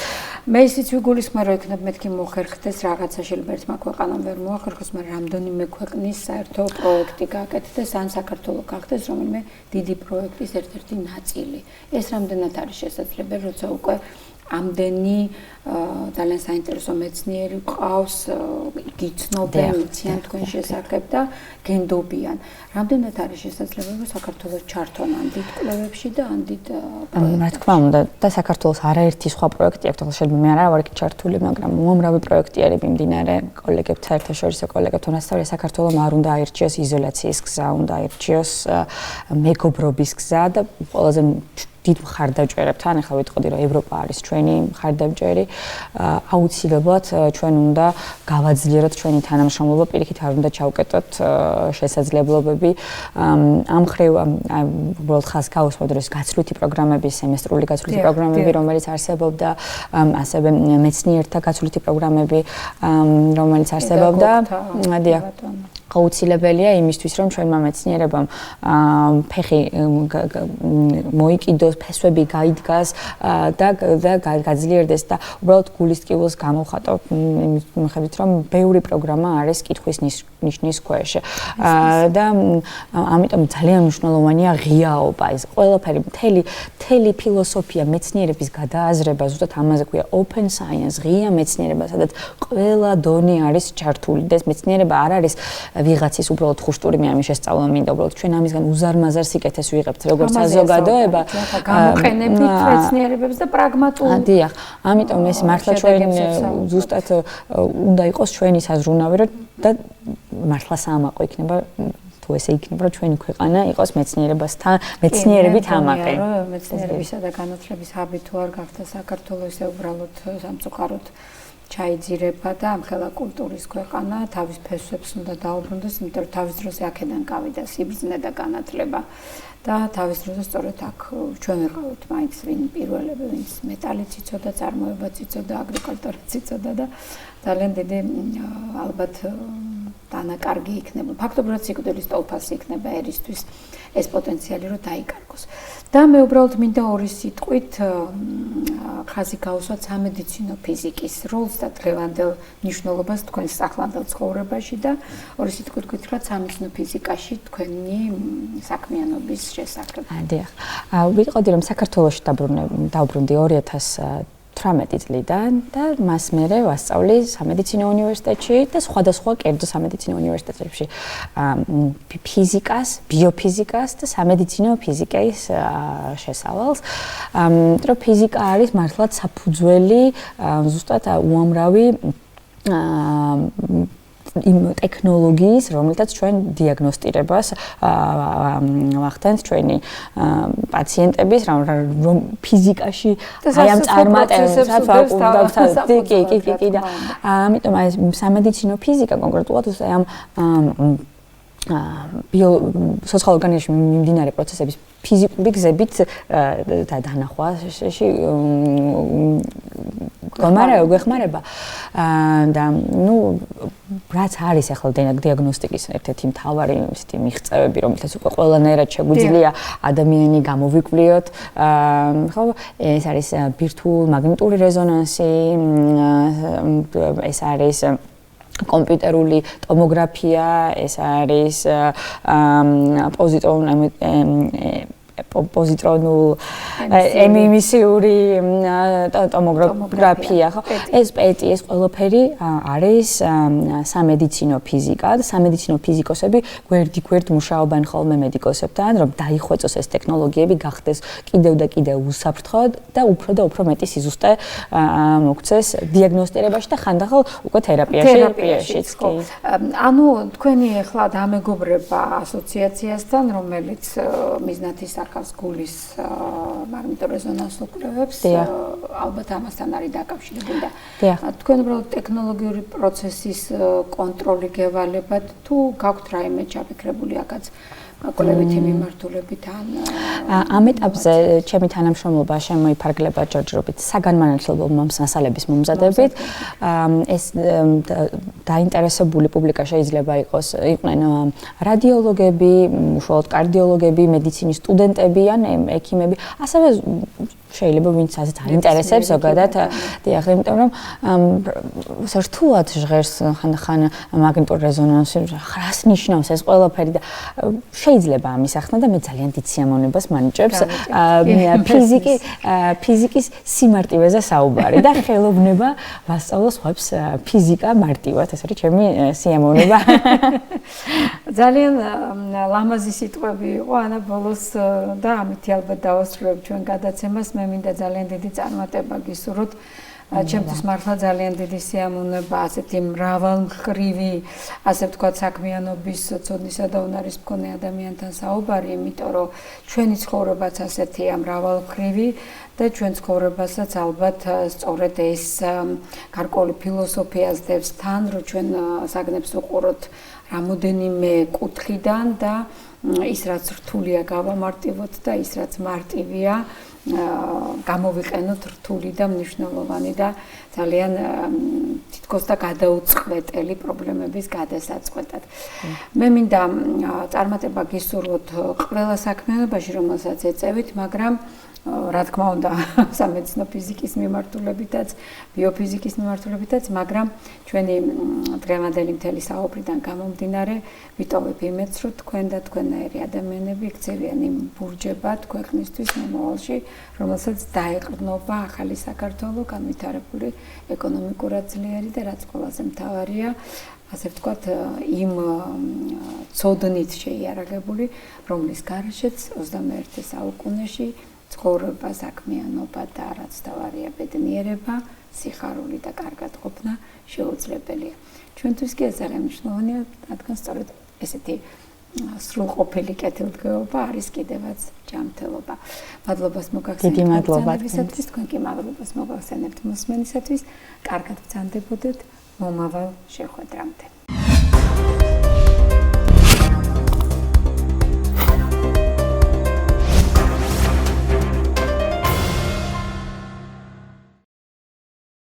მე ისიც ვიგულისხმე, რომ იქნებ მეთქი მოხერხდეს რაღაცა, შეიძლება ერთმა ქვეყანამ ვერ მოახერხოს, მაგრამ რამდენიმე ქვეყნის საერთო პროექტი გააკეთდეს, ან საქართველოს გახდეს რომელიმე დიდი პროექტის ერთ-ერთი ნაწილი. ეს რამდენად არის შესაძლებელი, როცა უკვე ამდენი ძალიან საინტერესო მეცნიერი ყავს, გიცნობენ, იციან თქვენ შესახებ და გენდობიან. რამდენად არის შესაძლებელი, რომ საქართველოს ჩართონ ამ დიდ კვლევებში და ამ დიდ რა თქმა უნდა, და საქართველოს არაერთი სხვა პროექტი აქვს, თქო შეიძლება მე არ ვარ იქ ჩართული, მაგრამ უამრავი პროექტი არის მიმდინარე კოლეგებთან საერთაშორისო კოლეგებთან ასწავლე, საქართველოს არ უნდა აირჩიოს იზოლაციის გზა, უნდა აირჩიოს მეგობრობის გზა და ყველაზე დიდ მხარდაჭერებთან, ახლა ვიტყოდი, რომ ევროპა არის ჩვენი მხარდაჭერი, აუცილებლად ჩვენ უნდა გავაძლიეროთ ჩვენი თანამშრომლობა, პირიქით არ უნდა ჩავკეტოთ შესაძლებლობები. ამ მხრივ უბრალოდ ხალხს გაუსმოთ, რომ გაცვლითი პროგრამები, სემესტრული გაცვლითი პროგრამები, რომელიც არსებობდა, ასევე მეცნიერთა გაცვლითი პროგრამები, რომელიც არსებობდა, აუცილებელია იმისთვის, რომ ჩვენმა მეცნიერებამ ფეხი მოიკიდოს, ფესვები გაიდგას და გაძლიერდეს და უბრალოდ გულის ტკივილს გამოვხატო იმის მიხედვით, რომ ბევრი პროგრამა არის კითხვის ნიშნის ქვეშ. და ამიტომ ძალიან მნიშვნელოვანია ღიაობა, ეს ყველაფერი, მთელი ფილოსოფია, მეცნიერების გადააზრება, ზუსტად ამაზე ქვია open science, ღია მეცნიერება, სადაც ყველა დონე არის ჩართული და ეს მეცნიერება არ არის ვიღაცის უბრალოდ ხუშტური მე ამის შესწავლა მინდა, უბრალოდ ჩვენ ამისგან უზარმაზარ სიკეთეს ვიღებთ, როგორც საზოგადოება. გამოყენებით მეცნიერებებს და პრაგმატულ. დიახ, ამიტომ ეს მართლა ჩვენ ზუსტად უნდა იყოს ჩვენი საზრუნავი და მართლა საამაყო იქნება თუ ესე იქნება, რომ ჩვენი ქვეყანა იყოს მეცნიერებასთან, მეცნიერებით ამაყი. მეცნიერებისა და განათლების ჰაბი თუ არ გახდა საქართველოს, ესე უბრალოდ სამწუხაროდ ჩაიძირება და ამხელა კულტურის ქვეყანა თავის ფესვებს უნდა დაუბრუნდეს, იმიტომ რომ თავის დროზე აქედან გავიდა სიბრძნე და განათლება და თავის დროზე სწორედ აქ ჩვენ ვიყავით მაინც ვინ პირველები, ვინც მეტალიც იცოდა, წარმოებაც იცოდა, აგრიკულტურაც იცოდა და ძალიან დიდი ალბათ დანაკარგი იქნება. ფაქტობრივად სიკვდილის ტოლფასი იქნება ერისთვის ეს პოტენციალი რომ დაიკარგოს. და მე უბრალოდ მინდა ორი სიტყვით ხაზი გავუსვათ სამედიცინო ფიზიკის როლს და დღევანდელ მნიშვნელობას თქვენს ახლანდელ ცხოვრებაში და ორი სიტყვით გითხრათ სამედიცინო ფიზიკაში თქვენი საქმიანობის შესახებ. დიახ. ვიტყოდი რომ საქართველოში დაუბრუნდი 2018 წლიდან და მას მერე ვასწავლი სამედიცინო უნივერსიტეტში და სხვადასხვა კერძო სამედიცინო უნივერსიტეტებში ფიზიკას, ბიოფიზიკას და სამედიცინო ფიზიკის შესავალს. იმიტომ რომ ფიზიკა არის მართლაც საფუძველი ზუსტად უამრავი იმ ტექნოლოგიის, რომელთაც ჩვენ დიაგნოსტირებას ვახდენთ ჩვენი პაციენტების, რომ ფიზიკაში აი ამ წარმატებებს კი და ამიტომ აი სამედიცინო ფიზიკა კონკრეტულად აი ამ სოციალურ ორგანიზმში მიმდინარე პროცესების ფიზიკური გზებით დანახვაში გვეხმარება და ნუ რაც არის ახლა დიაგნოსტიკის ერთ-ერთი მთავარი მიღწევები, რომელთაც უკვე ყველანაირად შეგვიძლია ადამიანი გამოვიკვლიოთ, ხო, ეს არის ბირთვულ-მაგნიტური რეზონანსი, ეს არის კომპიუტერული ტომოგრაფია, ეს არის პოზიტრონულ ემისიური ტომოგრაფია, ხო? ეს პეტი, ეს ყველაფერი არის სამედიცინო ფიზიკა და სამედიცინო ფიზიკოსები გვერდ მუშაობენ ხოლმე მედიკოსებთან, რომ დაიხვეწოს ეს ტექნოლოგიები, გახდეს კიდევ და კიდევ უსაფრთხოდ და უფრო მეტი სიზუსტე მოგცეს დიაგნოსტირებაში და ხანდახან უკვე თერაპიაშიც. ანუ თქვენი ახლა დამეგობრება ასოციაციასთან, რომელიც მიზნად აკავს გულის მაგნიტურ რეზონანსულ კვლევებს, ალბათ ამასთან არის დაკავშირებული და თქვენ უბრალოდ ტექნოლოგიური პროცესის კონტროლი გევალებათ თუ გაქვთ რაიმე ჩაფიქრებული აქაც კვლევითი მიმართულებით ან ამ ეტაპზე ჩემი თანამშრომლობა შემოიფარგლება ჯერჯერობით საგანმანათლებლო მასალების მომზადებით. ეს დაინტერესებული პუბლიკა შეიძლება იყვნენ რადიოლოგები, უშუალოდ კარდიოლოგები, მედიცინის სტუდენტები ან ექიმები, ასევე შეიძლება ვინც ასეთ აინტერესებს ზოგადად, დიახ, იმიტომ რომ რთულად ჟღერს ხან მაგნიტურ რეზონანსი, რას ნიშნავს ეს ყველაფერი და შეიძლება ამის ახსნა და მე ძალიან დიდ სიამოვნებას მანიჭებს ფიზიკის სიმარტივეზე საუბარი და ხელოვნება ვასწავლოს ხებს ფიზიკა მარტივად, ეს არის ჩემი სიამოვნება. ძალიან ლამაზი სიტყვები იყო ანა ბოლოს და ამით ალბათ დავასრულებ ჩვენ გადაცემას. მე მინდა ძალიან დიდი წარმატება გისურვოთ. ჩემთვის მართლა ძალიან დიდი სიამოვნება ასეთი მრავალმხრივი, ასე ვთქვათ, საქმიანობის, ცოდნისა და უნარის მქონე ადამიანთან საუბარი, იმიტომ რომ ჩვენი ცხოვრებაც ასეთია მრავალმხრივი და ჩვენ ცხოვრებასაც ალბათ სწორედ ეს გარკვეული ფილოსოფია ზდევს თან, რომ ჩვენ საგნებს უყუროთ რამოდენიმე კუთხიდან და ის რაც რთულია გავამარტივოთ და ის რაც მარტივია გამოვიყენოთ რთული და მნიშვნელოვანი და ძალიან თითქოს და გადაუწყვეტელი პრობლემების გადასაწყვეტად. მე მინდა წარმატება გისურვოთ ყველა საქმიანობაში, რომელსაც ეწევით, მაგრამ რა თქმა უნდა, სამედიცინო ფიზიკის მიმართულებითაც, ბიოფიზიკის მიმართულებითაც, მაგრამ ჩვენი დღევანდელი მთელი საუბრიდან გამომდინარე, ვიტოვებ იმედს, რომ თქვენ და თქვენაერი ადამიანები იქცევიან იმ ბურჯებად ქვეყნისთვის მომავალში, რომელსაც დაეყრდნობა ახალი საქართველო, განვითარებული ეკონომიკურად ძლიერი და რაც ყველაზე მთავარია, ასე ვთქვათ, იმ ცოდნით შეიარაღებული, რომლის გარეშეც 21 საუკუნეში ცხოვრება, საქმიანობა და რაც თავარია ბედნიერება, სიხარული და კარგად ყოფნა შეუძლებელია. ჩვენთვის კი ეს ძალიან მნიშვნელოვანია, რადგან სწორედ ესეთი სრულყოფილი კეთილდღეობა არის კიდევაც ჯანმრთელობა. მადლობას მოგახსენებთ. დიდი მადლობა თქვენ კი მადლობას მოგახსენებთ მოსმენისათვის. კარგად ბრძანდებოდეთ მომავალ შეხვედრამდე.